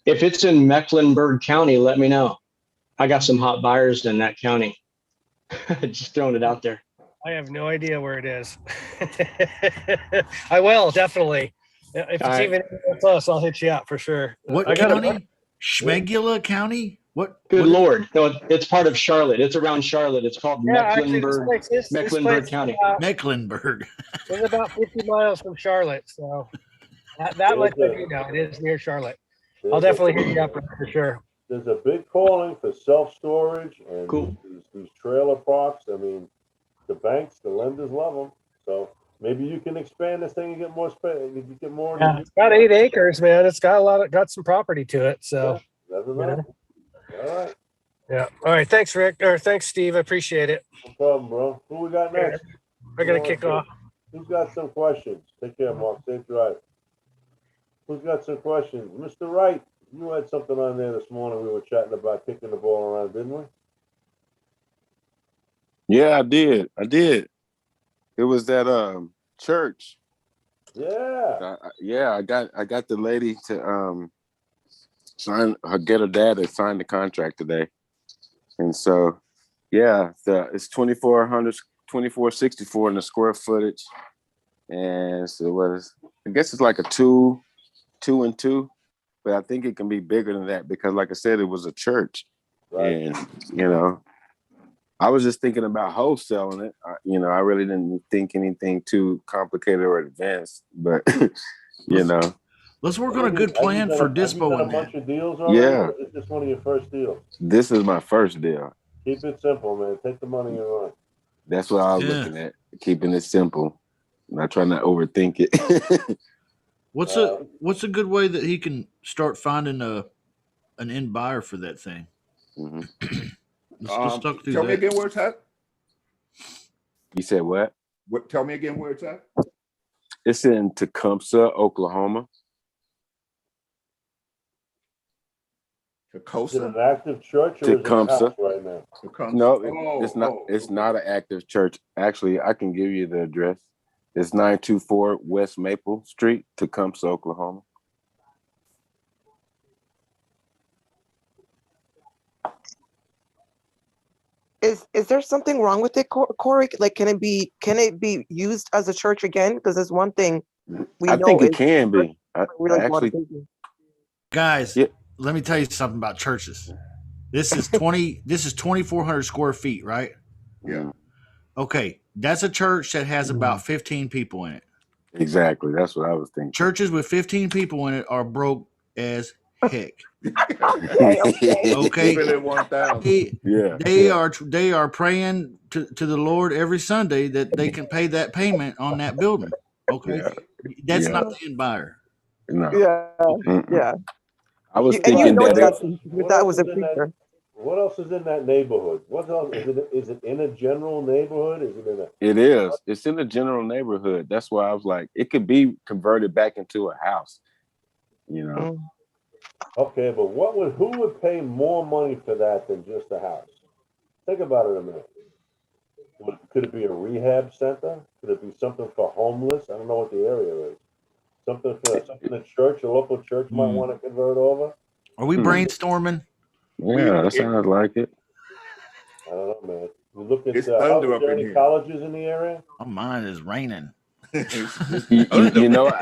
if it's in Mecklenburg County, let me know. I got some hot buyers in that county. Just throwing it out there. I have no idea where it is. I will definitely. If All it's right. even close, I'll hit you up for sure. What I got county? Schmegula County? What? Good what- Lord. No, it's part of Charlotte. It's around Charlotte. It's called actually, Mecklenburg, this Mecklenburg place County. Mecklenburg. is about 50 miles from Charlotte. So that much I do know. It is near Charlotte. I'll definitely hit you up for sure. There's a big calling for self-storage and Cool. these trailer parks. I mean, the banks, the lenders love them. So maybe you can expand this thing and get more space. You can get more. Yeah, it's got 8 acres, man. It's got got some property to it. So, Never know. All right. yeah. All right. Thanks, Rick. Or thanks, Steve. I appreciate it. No problem, bro. Who we got next? We're going to kick off. Who's got some questions? Take care, Mark. Safe drive. Who's got some questions? Mr. Wright, you had something on there this morning. We were chatting about kicking the ball around, didn't we? Yeah, I did. It was that church. Yeah. I got the lady to get her dad to sign the contract today. And so it's 2464 in the square footage. And so I guess it's like a two and two, but I think it can be bigger than that because like I said, it was a church. Right. And I was just thinking about wholesaling it. I really didn't think anything too complicated or advanced, but Let's work on a good plan for dispo a in bunch that. of deals already? Yeah. Or is this one of your first deals? This is my first deal. Keep it simple, man. Take the money and run. That's what I was looking at, keeping it simple. Not trying to overthink it. What's a good way that he can start finding an end buyer for that thing? Mm-hmm. Let's talk through Tell that. me again where it's at. You said what? Tell me again where it's at. It's in Tecumseh, Oklahoma. Is it Tecumseh. an active church or is it a Tecumseh. house right now? Tecumseh. No, it's not. It's not an active church. Actually, I can give you the address. It's 924 West Maple Street, Tecumseh, Oklahoma. Is there something wrong with it, Corey? Like, can it be used as a church again? Because there's one thing We I know think it it's can be. we I like water actually, people. Guys, Yeah. let me tell you something about churches. This is 2,400 square feet, right? Yeah. Okay, that's a church that has about 15 people in it. exactly. That's what I was thinking. Churches with 15 people in it are broke as heck. Okay, okay. Okay. Keep it at 1,000. Yeah. They are praying to the Lord every Sunday that they can pay that payment on that building. Okay. Yeah. That's Yeah. not the end buyer. No. Yeah, Mm-mm. yeah. I was And you thinking know that. Justin, your What dad else was a is in that? preacher. What else is in that neighborhood? What else is it in a general neighborhood? Is it in a? It is. It's in the general neighborhood. That's why I was like, it could be converted back into a house. You know. Mm. Okay, but who would pay more money for that than just a house? Think about it a minute. Could it be a rehab center? Could it be something for homeless? I don't know what the area is. Something a church, a local church might want to convert over. Are we Hmm. brainstorming? Yeah, that sounds like it. I don't know, man. You look at It's thunder is up there in any here. colleges in the area? Oh, mine is raining. You know,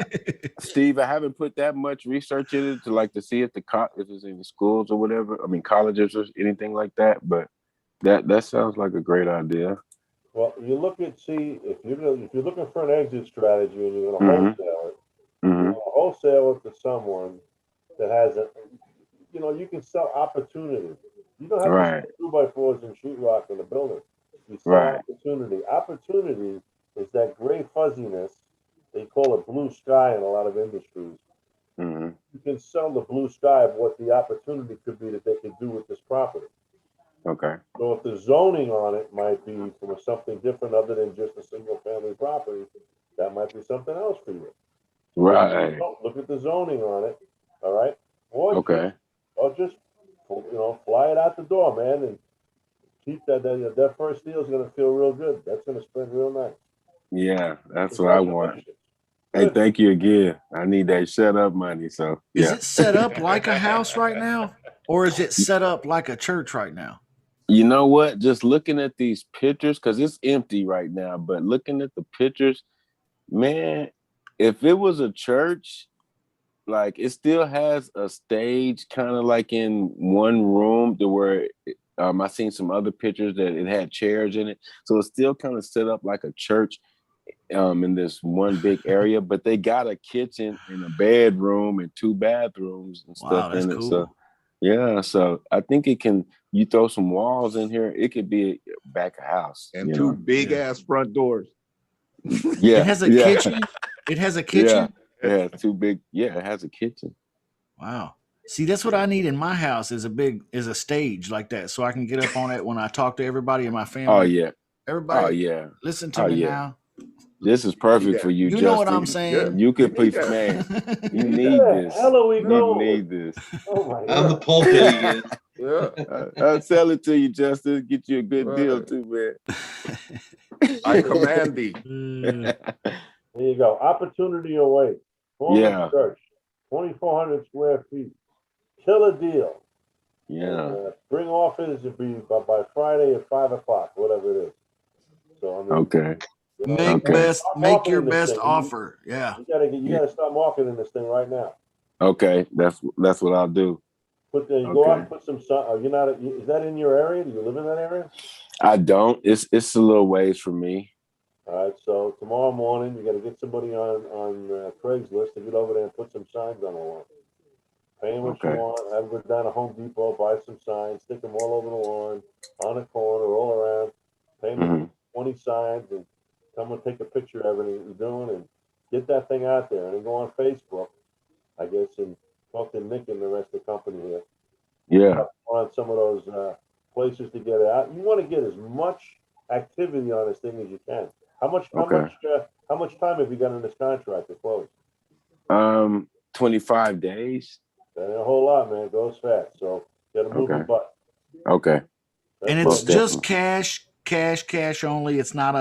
Steve, I haven't put that much research in it to see if if there's any schools or whatever. I mean, colleges or anything like that. But that sounds like a great idea. Well, you look at if you're looking for an exit strategy and you're going to Mhm. wholesale it, Hmm. you're going to wholesale it to someone that has you can sell opportunity. You don't have Right. to sell 2x4s and sheetrock in the building. You sell Right. opportunity. Opportunity is that gray fuzziness. They call it blue sky in a lot of industries. Hmm. You can sell the blue sky of what the opportunity could be that they could do with this property. Okay. So if the zoning on it might be for something different other than just a single family property, that might be something else for you. Right. Look at the zoning on it. All right. Okay. Just fly it out the door, man, and keep that first deal is going to feel real good. That's going to spread real nice. Yeah, that's what I want. Hey, Good. thank you again. I need that shut up money. So Is yeah. it set up like a house right now? Or is it set up like a church right now? You know what? Just looking at these pictures, because it's empty right now, but looking at the pictures, man, if it was a church, like it still has a stage kind of like in one room to where I seen some other pictures that it had chairs in it. So it's still kind of set up like a church in this one big area, but they got a kitchen and a bedroom and 2 bathrooms and Wow, stuff that's in it. cool. So yeah, so I think you throw some walls in here, it could be back a house. And 2 big ass front doors. Yeah. It has a kitchen. It has a kitchen. Yeah, it has 2 big. Yeah, it has a kitchen. Wow. See, that's what I need in my house is a stage like that, so I can get up on it when I talk to everybody in my family. Oh yeah. Everybody, Oh yeah. listen to me now. This is perfect for you, You Justin. know what I'm saying? You could be, man. You need Where the this. hell are we You going? need this. Oh my On the God. pulpit again. Yeah. I'll sell it to you, Justin. Get you a good deal Right. too, man. I command thee. There you go. Opportunity awaits. Former Yeah. church, 2,400 square feet. Killer deal. Yeah. And, bring offers to be by Friday at 5:00, whatever it is. So I mean, Okay. Make Okay. make your marketing this best thing. offer. Yeah. You gotta start marketing this thing right now. Okay. That's what I'll do. Go out Okay. and put some sun. You're not. Is that in your area? Do you live in that area? I don't. It's a little ways from me. All right. So tomorrow morning, you got to get somebody on Craigslist to get over there and put some signs on the lawn. Pay them what you Okay. want. Have them go down to Home Depot, buy some signs, stick them all over the lawn, on the corner, all around. Pay them Mhm. 20 signs and come and take a picture of everything you're doing and get that thing out there. And then go on Facebook, I guess, and talk to Nick and the rest of the company here. Yeah. On some of those places to get it out. You want to get as much activity on this thing as you can. How much time have you got in this contract to close? 25 days. That ain't a whole lot, man. It goes fast. So you got to move Okay. your butt. Okay. And That's it's it. just cash only. It's not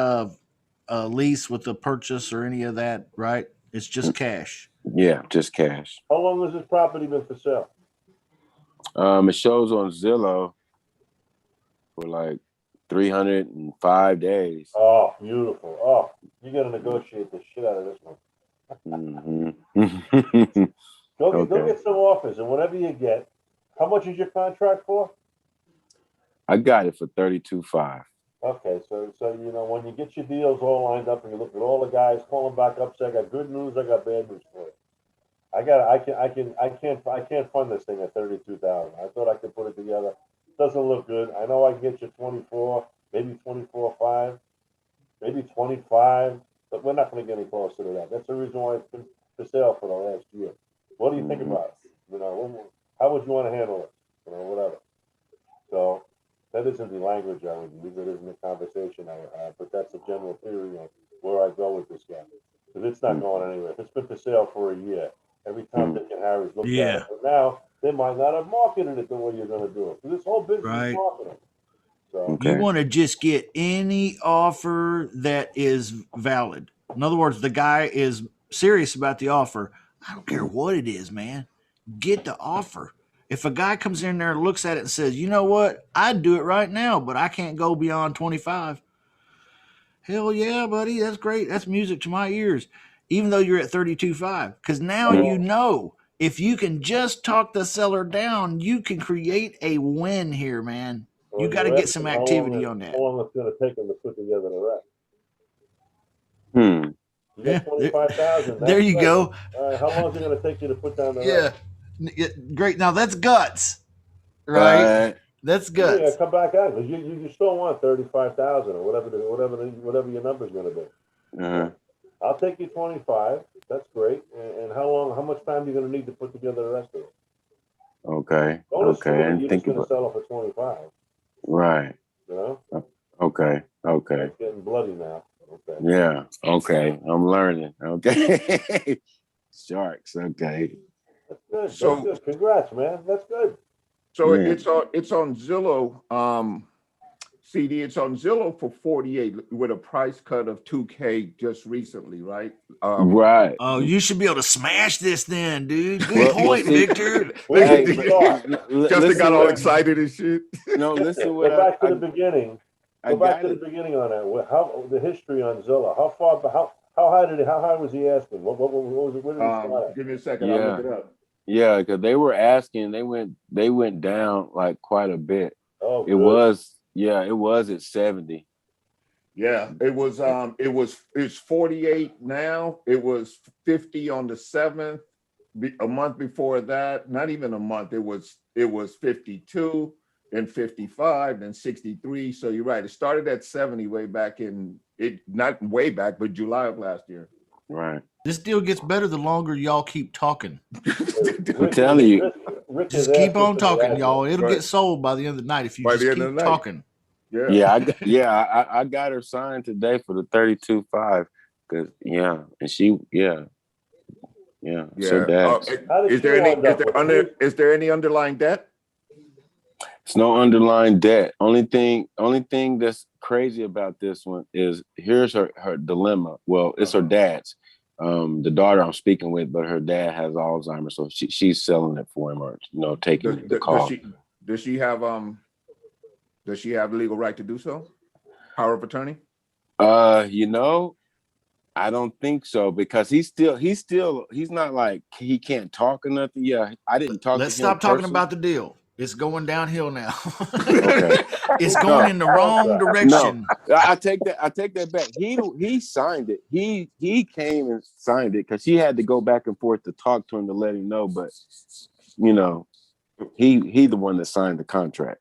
a lease with a purchase or any of that, right? It's just cash. Yeah, just cash. How long has this property been for sale? It shows on Zillow for like 305 days. Oh, beautiful. Oh, you got to negotiate the shit out of this one. Go Okay. get some offers, and whatever you get, how much is your contract for? I got it for 32.5. Okay, so you know when you get your deals all lined up and you look at all the guys calling back up, say I got good news, I got bad news for you. I can't fund this thing at 32,000. I thought I could put it together. Doesn't look good. I know I can get you 24, maybe 24.5, maybe 25, but we're not going to get any closer to that. That's the reason why it's been for sale for the last year. What do you think about it? You know, how would you want to handle it? You know, whatever. So that isn't the language I would use. It isn't the conversation I would have. But that's a general theory of where I go with this guy. Because it's not going anywhere. If it's been for sale for a year, every time Dick and Harry's looked at Yeah. it, but now they might not have marketed it the way you're going to do it. Because this whole business Right. is marketing. So Okay. You want to just get any offer that is valid. In other words, the guy is serious about the offer. I don't care what it is, man. Get the offer. If a guy comes in there and looks at it and says, you know what, I'd do it right now, but I can't go beyond 25. Hell yeah, buddy. That's great. That's music to my ears. Even though you're at 32.5. Because now you know if you can just talk the seller down, you can create a win here, man. You got to you're get some asking activity on that. How long it's going to take them to put together the rest? Hmm. You Yeah, got 25,000. There you go. All right, how long is it going to take you to put down the Yeah. rest? Great. Now that's guts, right? That's Yeah, guts. come back out because you still want 35,000 or whatever your number's going to be. Uh-huh. I'll take you 25. That's great. And how much time are you going to need to put together the rest of it? Okay. Don't assume Okay. that And you're think just going to about settle for 25. right. You know, Okay. Okay. it's getting bloody now. Okay. Yeah. Okay. I'm learning. Okay. Sharks. Okay. That's good. So- That's good. Congrats, man. That's good. So Yeah. it's on Zillow. CD, it's on Zillow for 48 with a price cut of 2K just recently, right? Right. Oh, you should be able to smash this then, dude. Good Well, point, see- Victor. Hey, Hey, but Justin listen got all what- excited and shit. No, listen Go what back to I the beginning. I Go back got to it. the beginning on that. How the history on Zillow? How high was he asking? What was it? Where did it start at? Give me a second. I'll look it up. Yeah, because they were asking, they went down like quite a bit. Oh, It good. was at 70. Yeah, it's 48 now. It was 50 on the 7th. A month before that, not even a month. It was 52, then 55, then 63. So you're right. It started at 70 way back not way back, but July of last year. Right. This deal gets better the longer y'all keep talking. I'm telling you. Rick Just is keep asking on for the talking, address. y'all. It'll Right. get sold by the end of the night if you By just the end keep of the night. talking. Yeah, I got her signed today for the 32.5. Cause and she so that's How did Is she there wind up with it? is there any underlying debt? it's no underlying debt. Only thing that's crazy about this one is here's her dilemma. Well, it's her dad's. The daughter I'm speaking with, but her dad has Alzheimer's, so she's selling it for him or taking the call. Does she have legal right to do so? Power of attorney? I don't think so because he's not like he can't talk or nothing. Yeah, I didn't talk Let's to him. stop talking personally. about the deal. It's going downhill now. Okay. It's going in the wrong direction. I take that back. He signed it. He came and signed it because she had to go back and forth to talk to him to let him know. But he the one that signed the contract.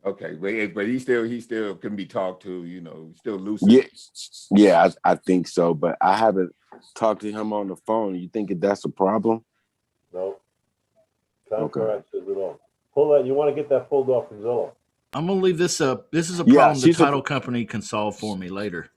Okay, but he still can be talked to, still lucid. Yeah, I think so. But I haven't talked to him on the phone. You think that's a problem? No. Contract says it all. Pull that. You want to get that pulled off from Zillow. I'm gonna leave this up. This is a Yeah, problem the she's a- title company can solve for me later.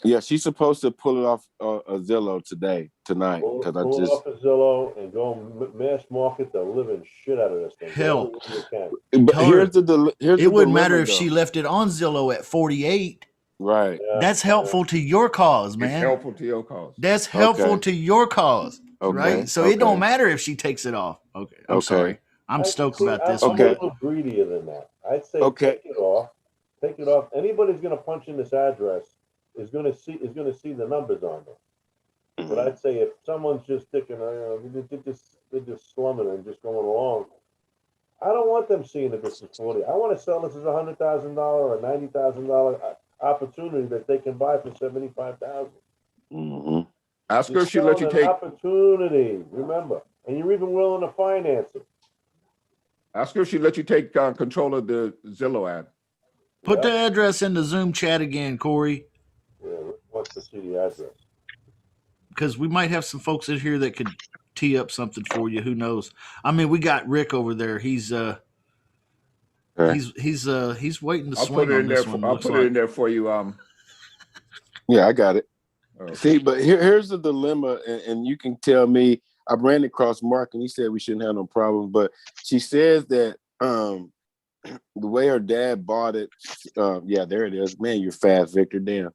Yeah, she's supposed to pull it off a Zillow tonight. Pull Because it off of Zillow and go mass market the living shit out of this thing. Hell. You can. But Tell here's her the It wouldn't matter dilemma, if she left it on Zillow at 48. Right. Yeah. That's helpful to your cause, It's man. helpful to your cause. That's helpful Okay. to your cause, Okay. right? So it don't matter if she takes it off. Okay, I'm Okay. sorry. I'm stoked about this I'm one. a Okay. little greedier than that. I'd say Okay. take it off. Take it off. Anybody's going to punch in this address is going to see the numbers on there. But I'd say if someone's just sticking, they're just slumming and just going along, I don't want them seeing that this is 40. I want to sell this as $100,000 or $90,000 opportunity that they can buy for 75,000. Mm-hmm. Ask her if she let you take. Opportunity. Remember, and you're even willing to finance it. Ask her if she let you take control of the Zillow ad. Put the address in the Zoom chat again, Corey. Yeah, wants to see the address. Because we might have some folks in here that could tee up something for you. Who knows? I mean, we got Rick over there. He's waiting to I'll swing put it on in this there. one. I'll put it in there for you. Yeah, I got it. Okay. See, but here's the dilemma, and you can tell me. I ran across Mark, and he said we shouldn't have no problem. But she says that the way her dad bought it, yeah, there it is. Man, you're fast, Victor. Damn,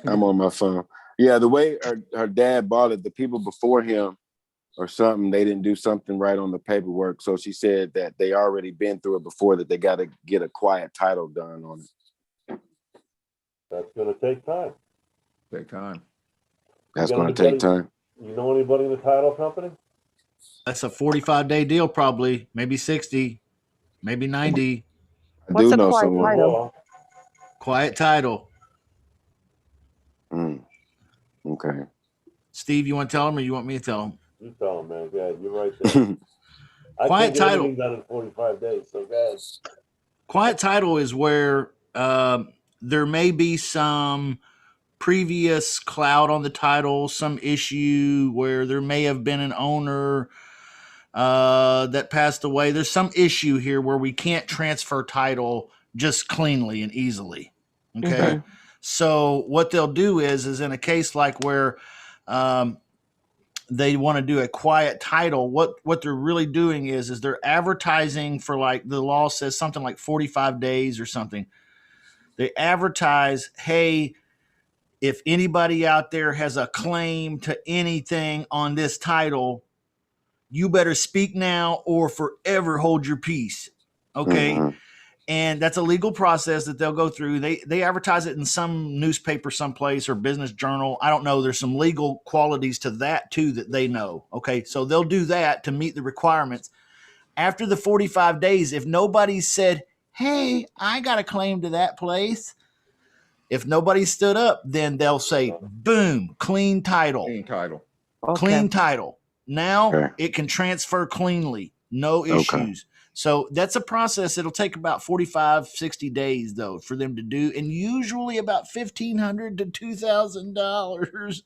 I'm on my phone. Yeah, the way her dad bought it, the people before him or something, they didn't do something right on the paperwork. So she said that they already been through it before, that they got to get a quiet title done on it. That's going to take time. Take time. That's going to take time. You know anybody in the title company? That's a 45-day deal, probably, maybe 60, maybe 90. I What's do a know quiet someone. title? Quiet title. Okay. Steve, you want to tell him or you want me to tell him? You tell them, man. Yeah, you're right there. I Quiet can't get title. everything done in 45 days. So, guys. Quiet title is where there may be some previous cloud on the title, some issue where there may have been an owner that passed away. There's some issue here where we can't transfer title just cleanly and easily. Okay. So what they'll do is in a case like where they want to do a quiet title, what they're really doing is they're advertising for, like the law says, something like 45 days or something. They advertise, hey, if anybody out there has a claim to anything on this title, you better speak now or forever hold your peace. Okay. And that's a legal process that they'll go through. They advertise it in some newspaper someplace or business journal. I don't know. There's some legal qualities to that too that they know. Okay. So they'll do that to meet the requirements. After the 45 days, if nobody said, hey, I got a claim to that place, if nobody stood up, then they'll say, boom, clean title. Clean title. Okay. Clean title. Now it can transfer cleanly. No issues. So that's a process. It'll take about 45, 60 days, though, for them to do, and usually about $1,500 to $2,000.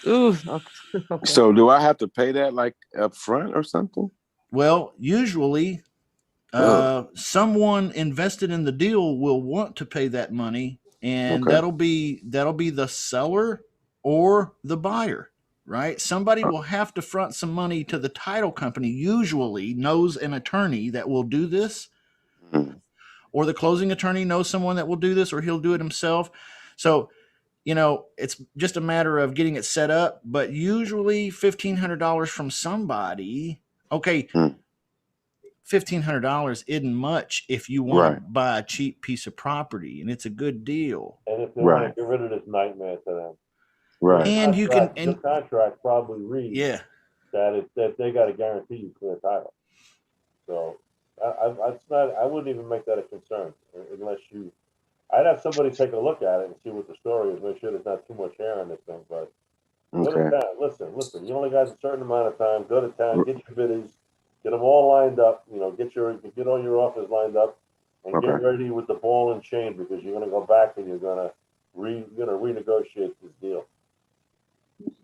Ooh. Okay. So do I have to pay that like up front or something? Well, usually someone invested in the deal will want to pay that money, and that'll be the seller or the buyer. Right? Somebody will have to front some money to the title company, usually knows an attorney that will do this, or the closing attorney knows someone that will do this, or he'll do it himself. So, it's just a matter of getting it set up, but usually $1,500 from somebody. Okay. $1,500 isn't much if you want to buy a cheap piece of property, and it's a good deal. And if they want to get rid of this nightmare to them. Right. And you can, the contract probably reads that they got to guarantee you clear title. So I wouldn't even make that a concern unless I'd have somebody take a look at it and see what the story is, make sure there's not too much hair on this thing. But go to town. Listen, you only got a certain amount of time. Go to town, get your biddies, get them all lined up, get all your offers lined up, and get ready with the ball and chain, because you're going to go back and you're going to renegotiate this deal.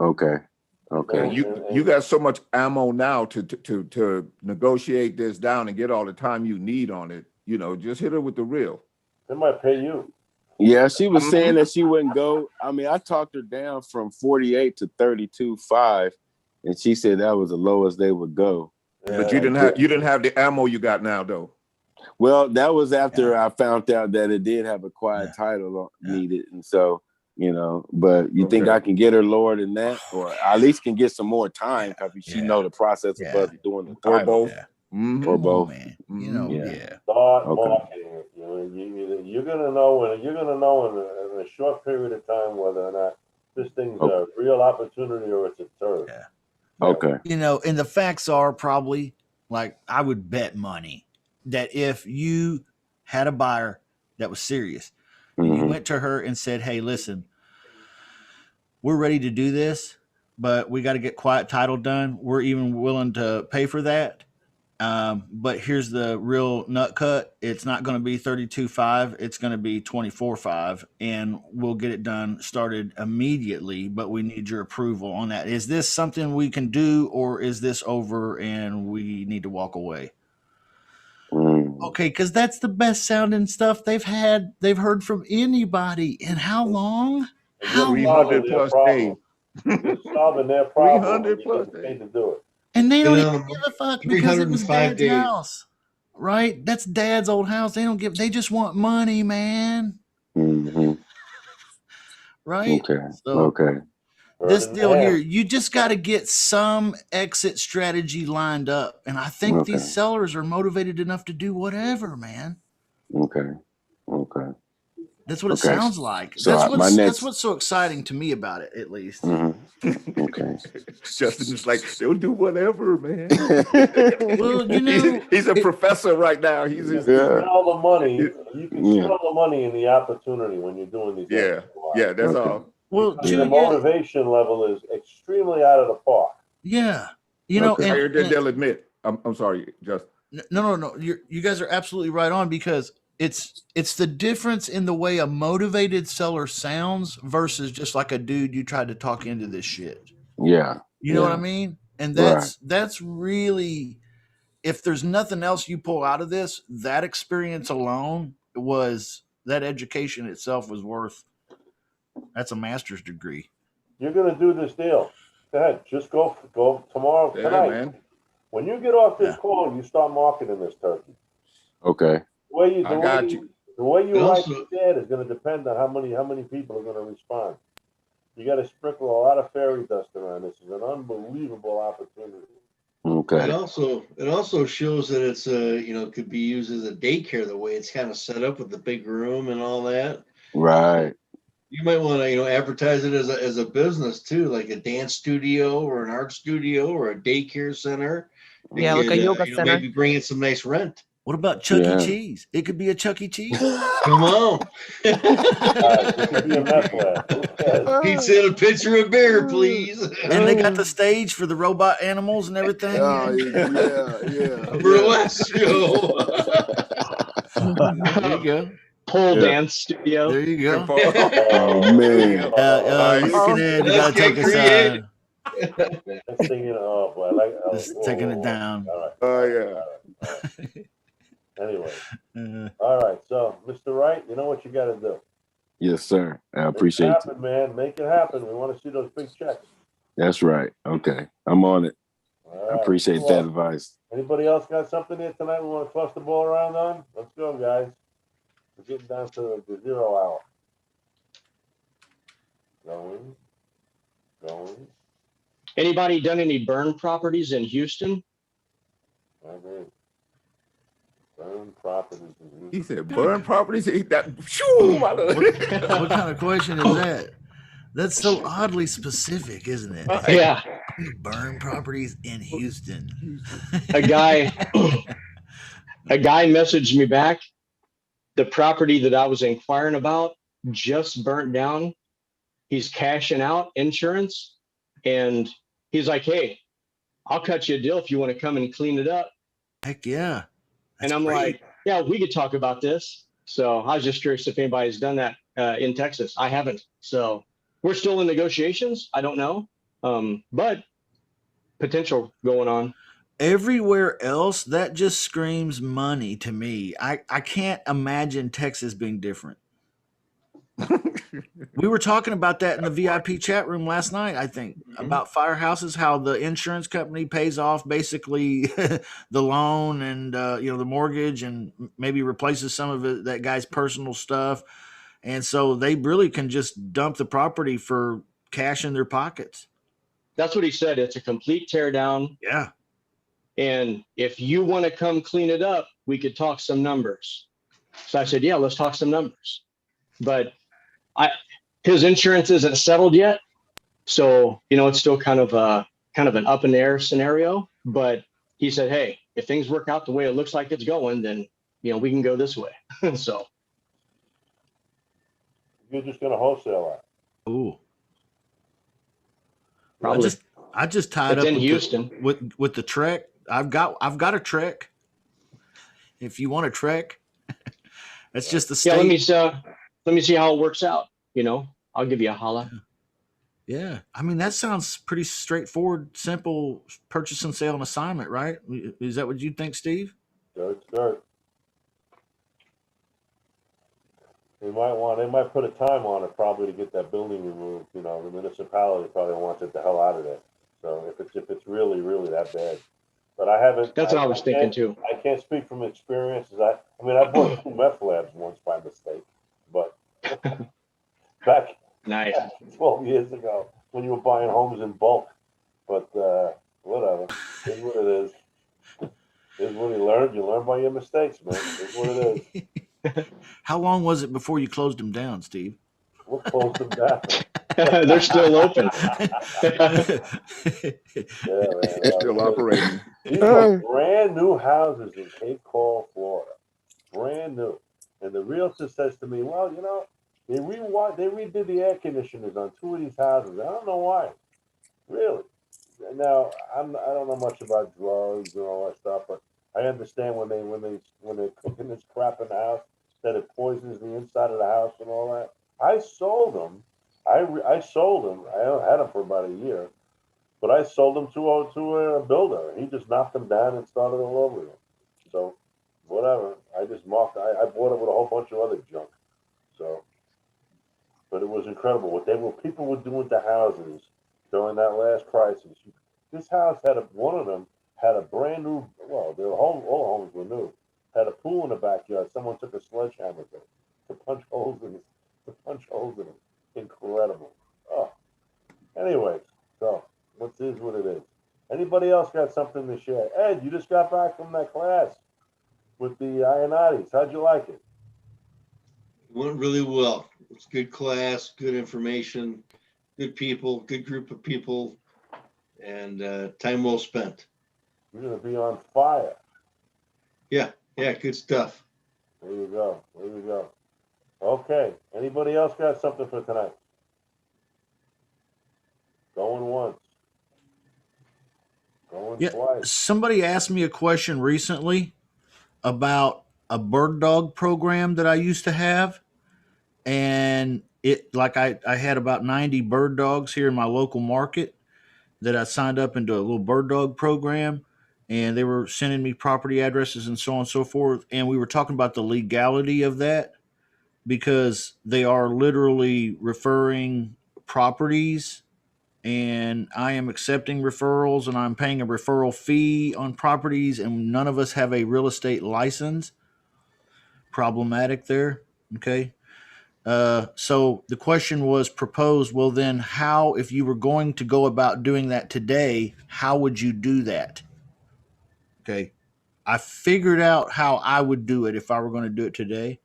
Okay. You got so much ammo now to negotiate this down and get all the time you need on it. Just hit her with the real. They might pay you. Yeah, she was saying that she wouldn't go. I mean, I talked her down from 48 to 32.5, and she said that was the lowest they would go. But you didn't have the ammo you got now, though. Well, that was after I found out that it did have a quiet title needed, and so. But you think I can get her lower than that, or at least can get some more time, because she know the process of us doing the title. Or both. Or both. Man. Start marketing it. You're gonna know in a short period of time whether or not this thing's a real opportunity or it's a turd. Yeah. Okay. You know, and the facts are probably like I would bet money that if you had a buyer that was serious, and you Mhm. went to her and said, "Hey, listen, we're ready to do this, but we got to get quiet title done. We're even willing to pay for that. But here's the real nut cut. It's not going to be 32.5. It's going to be 24.5, and we'll get it done started immediately. But we need your approval on that. Is this something we can do, or is this over and we need to walk away?" Mm. Okay, because that's the best sounding stuff they've heard from anybody. And how long? And How you're long? solving 300 their plus problem. days. You're solving their problem. 300 You plus get paid to do it. And they don't Been even on give a fuck because it was 305 dad's days. house. Right? That's dad's old house. They just want money, man. Hmm. Right? Okay. So Okay. this Burning deal the here, hand. you just got to get some exit strategy lined up. And I think Okay. these sellers are motivated enough to do whatever, man. Okay. Okay. That's what it Okay. sounds like. So That's my that's next. what's so exciting to me about it, at least. Mhm. Okay. Justin is like, they'll do whatever, man. Well, you know, he's a professor right now. He's You just, can Yeah. smell the money. You can Yeah. smell the money in the opportunity when you're doing these. yeah, extra lots. yeah, that's Okay. all. well, Because too, the yeah, motivation level is extremely out of the park. yeah. You know, Okay. Higher than and they'll admit. I'm sorry, Justin. no. You guys are absolutely right on because it's the difference in the way a motivated seller sounds versus just like a dude you tried to talk into this shit. Yeah. You know what I Yeah. mean? And Right. that's really, if there's nothing else you pull out of this, that experience alone was, that education itself was worth. That's a master's degree. You're going to do this deal. Go ahead. Just go tomorrow, Yeah, tonight. man. When you get off this Yeah. call, you start marketing this turkey. Okay. The I got you. way you And write also- the ad is going to depend on how many people are going to respond. You got to sprinkle a lot of fairy dust around this. It's an unbelievable opportunity. Okay. It also shows that it's could be used as a daycare the way it's kind of set up with the big room and all that. Right. You might want to advertise it as a business too, like a dance studio or an art studio or a daycare center. It Yeah, like a could, yoga center. Maybe bring in some nice rent. What about Chuck Yeah. E. Cheese? It could be a Chuck E. Cheese. Come on. It could be a meth lab. Who cares? Pizza and a pitcher of beer, please. And they got the stage for the robot animals and everything. Oh, yeah. A burlesque show. There you go. Pole Yeah. dance studio. There you go. Oh man. You can Let's gotta take get us creative. That's thinking, oh boy, I like Just taking it down. All right. Oh, yeah. Anyway, Uh, all right. So, Mr. Wright, you know what you got to do. Yes, sir. I Make appreciate it it. happen, man. Make it happen. We want to see those big checks. That's right. Okay. I'm on it. All I right. appreciate Cool. that advice. Anybody else got something here tonight we want to toss the ball around on? Let's go, guys. We're getting down to the 0 hour. Going. Anybody done any burn properties in Houston? Okay. Burn properties. He said, burn properties. Shoo, my lord. what kind of question is that? That's so oddly specific, isn't it? Yeah, Burn properties in Houston. a guy messaged me back. The property that I was inquiring about just burnt down. He's cashing out insurance, and he's like, "Hey, I'll cut you a deal if you want to come and clean it up." Heck yeah. And That's I'm great. like, "Yeah, we could talk about this." So I was just curious if anybody's done that in Texas. I haven't. So we're still in negotiations. I don't know, but potential going on. Everywhere else, that just screams money to me. I can't imagine Texas being different. We were talking about that in the VIP chat room last night, I think, about firehouses, how the insurance company pays off basically the loan and the mortgage, and maybe replaces some of it, that guy's personal stuff. And so they really can just dump the property for cash in their pockets. That's what he said. It's a complete tear down. Yeah. And if you want to come clean it up, we could talk some numbers. So I said, yeah, let's talk some numbers. But his insurance isn't settled yet. So, it's still kind of an up in the air scenario, but he said, hey, if things work out the way it looks like it's going, then, we can go this way. So You're just gonna wholesale that. Ooh. probably I just tied it's up in with Houston. with the Trek. I've got a Trek. If you want a Trek, that's just the state. Yeah, let me see how it works out. I'll give you a holla. Yeah, I mean that sounds pretty straightforward, simple purchase and sale and assignment, right? Is that what you think, Steve? Dirt. They might put a time on it probably to get that building removed. The municipality probably wants it the hell out of there. So if it's really, really that bad. But I haven't. That's what I was thinking too. I can't speak from experience. I bought 2 meth labs once by mistake, but back Nice. 12 years ago when you were buying homes in bulk. But whatever. Is what it is. Is what you learn. You learn by your mistakes, man. Is what it is. How long was it before you closed them down, Steve? We'll close them down. They're still open. Yeah, man. It's still operating. These are brand new houses in Cape Coral, Florida. Brand new. And the realtor says to me, well, they redid the air conditioners on 2 of these houses. I don't know why. Really. Now, I don't know much about drugs and all that stuff, but I understand when they're cooking this crap in the house that it poisons the inside of the house and all that. I sold them. I sold them. I had them for about a year, but I sold them to a builder. He just knocked them down and started all over again. So, whatever. I just mocked. I bought it with a whole bunch of other junk. So, but it was incredible what people were doing to houses during that last crisis. This house one of them had a brand new. Well, all homes were new. Had a pool in the backyard. Someone took a sledgehammer to punch holes in it. Incredible. Oh. Anyways, so what it is. Anybody else got something to share? Ed, you just got back from that class with the Ionatis. How'd you like it? Went really well. It's good class, good information, good people, good group of people, and time well spent. You're gonna be on fire. Yeah, good stuff. There you go. Okay. Anybody else got something for tonight? Going once. Going Yeah. twice. Somebody asked me a question recently about a bird dog program that I used to have. And I had about 90 bird dogs here in my local market that I signed up into a little bird dog program, and they were sending me property addresses and so on and so forth. And we were talking about the legality of that because they are literally referring properties, and I am accepting referrals and I'm paying a referral fee on properties, and none of us have a real estate license. Problematic there. Okay. So the question was proposed, well, then how, if you were going to go about doing that today, how would you do that? Okay. I figured out how I would do it if I were going to do it today.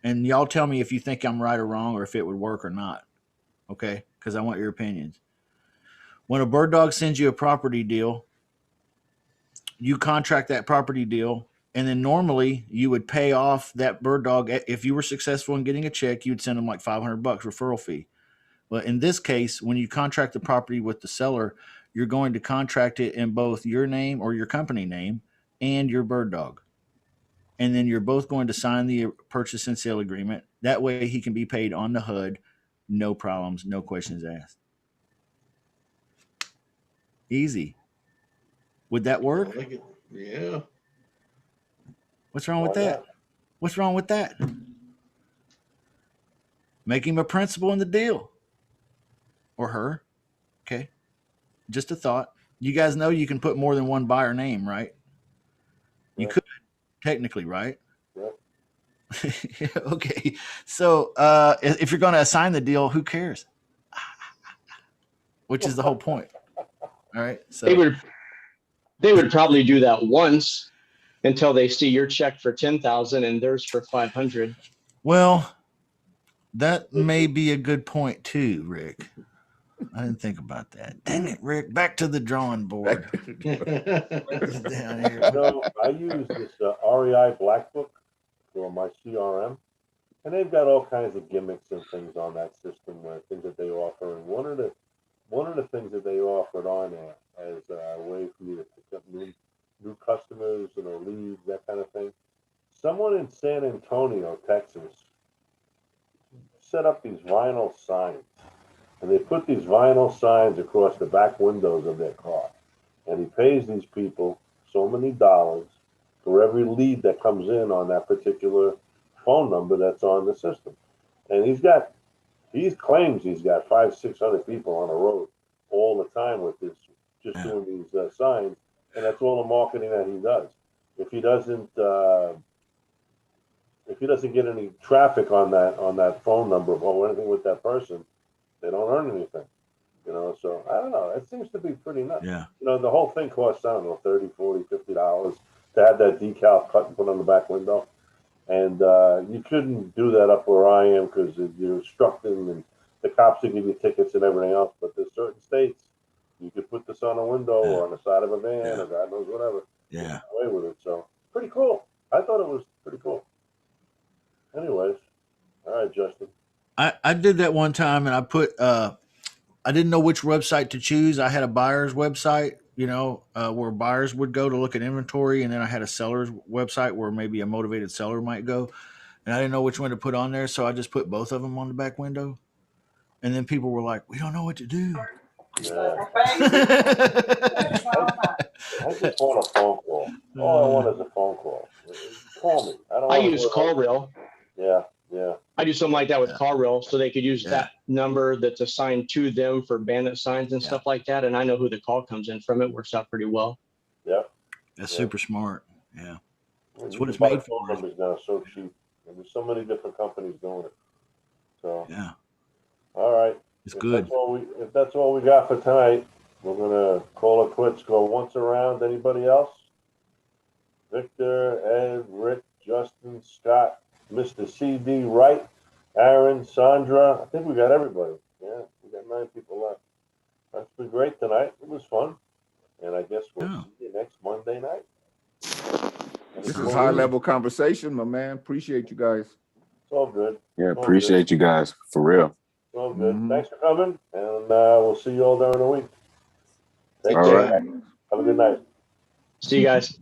And y'all tell me if you think I'm right or wrong or if it would work or not. Okay. Because I want your opinions. When a bird dog sends you a property deal, you contract that property deal. And then normally you would pay off that bird dog. If you were successful in getting a check, you'd send them like $500 referral fee. Well, in this case, when you contract the property with the seller, you're going to contract it in both your name or your company name and your bird dog. And then you're both going to sign the purchase and sale agreement. That way he can be paid on the HUD. No problems, no questions asked. Easy. Would that I work? like it. Yeah. What's wrong with Why that? not? What's wrong with that? Make him a principal in the deal. Or her. Okay. Just a thought. You guys know you can put more than one buyer name, right? You Yeah. could, technically, right? Yeah. Okay. So if you're going to assign the deal, who cares? Which is the whole point. All right. So They would probably do that once until they see your check for 10,000 and theirs for 500. well, that may be a good point too, Rick. I didn't think about that. Dang it, Rick. Back to the drawing board. Down here. I use this REI Black Book for my CRM, and they've got all kinds of gimmicks and things on that system, where things that they offer. And one of the things that they offered on there as a way for you to pick up new customers, leads, that kind of thing. Someone in San Antonio, Texas, set up these vinyl signs, and they put these vinyl signs across the back windows of their car. And he pays these people so many dollars for every lead that comes in on that particular phone number that's on the system. And he claims he's got 500-600 people on the road all the time with this, just doing these signs, and that's all the marketing that he does. If he doesn't get any traffic on that phone number or anything with that person, they don't earn anything. So I don't know. It seems to be pretty nuts. Yeah. The whole thing costs, I don't know, $30, $40, $50 to have that decal cut and put on the back window. And you couldn't do that up where I am because you're instructed and the cops will give you tickets and everything else. But there's certain states you could put this on a window or on the side of a van or God knows whatever. Yeah. Get away with it. So pretty cool. I thought it was pretty cool. Anyways, all right, Justin. I did that one time, and I put I didn't know which website to choose. I had a buyer's website, where buyers would go to look at inventory, and then I had a seller's website where maybe a motivated seller might go. And I didn't know which one to put on there, so I just put both of them on the back window. And then people were like, "We don't know what to do." Yeah. I just want a phone call. All I want is a phone call. Call me. I use CallRail. Yeah. I do something like that with CallRail, so they could use that number that's assigned to them for bandit signs and stuff like that. And I know who the call comes in from. It works out pretty well. Yep. That's super smart. Yeah. That's what it's made for. Phone numbers now so cheap. And there's so many different companies doing it. So yeah. All right. It's good. If that's all we got for tonight, we're gonna call it quits. Go once around. Anybody else? Victor, Ed, Rick, Justin, Scott, Mr. CD Wright, Aaron, Sandra. I think we got everybody. Yeah, we got 9 people left. That's been great tonight. It was fun. And I guess we'll see you next Monday night. This is high level conversation, my man. Appreciate you guys. It's all good. Yeah, appreciate you guys for real. It's all good. Thanks for coming, and we'll see you all during the week. Take All care. right. Have a good night. See you guys.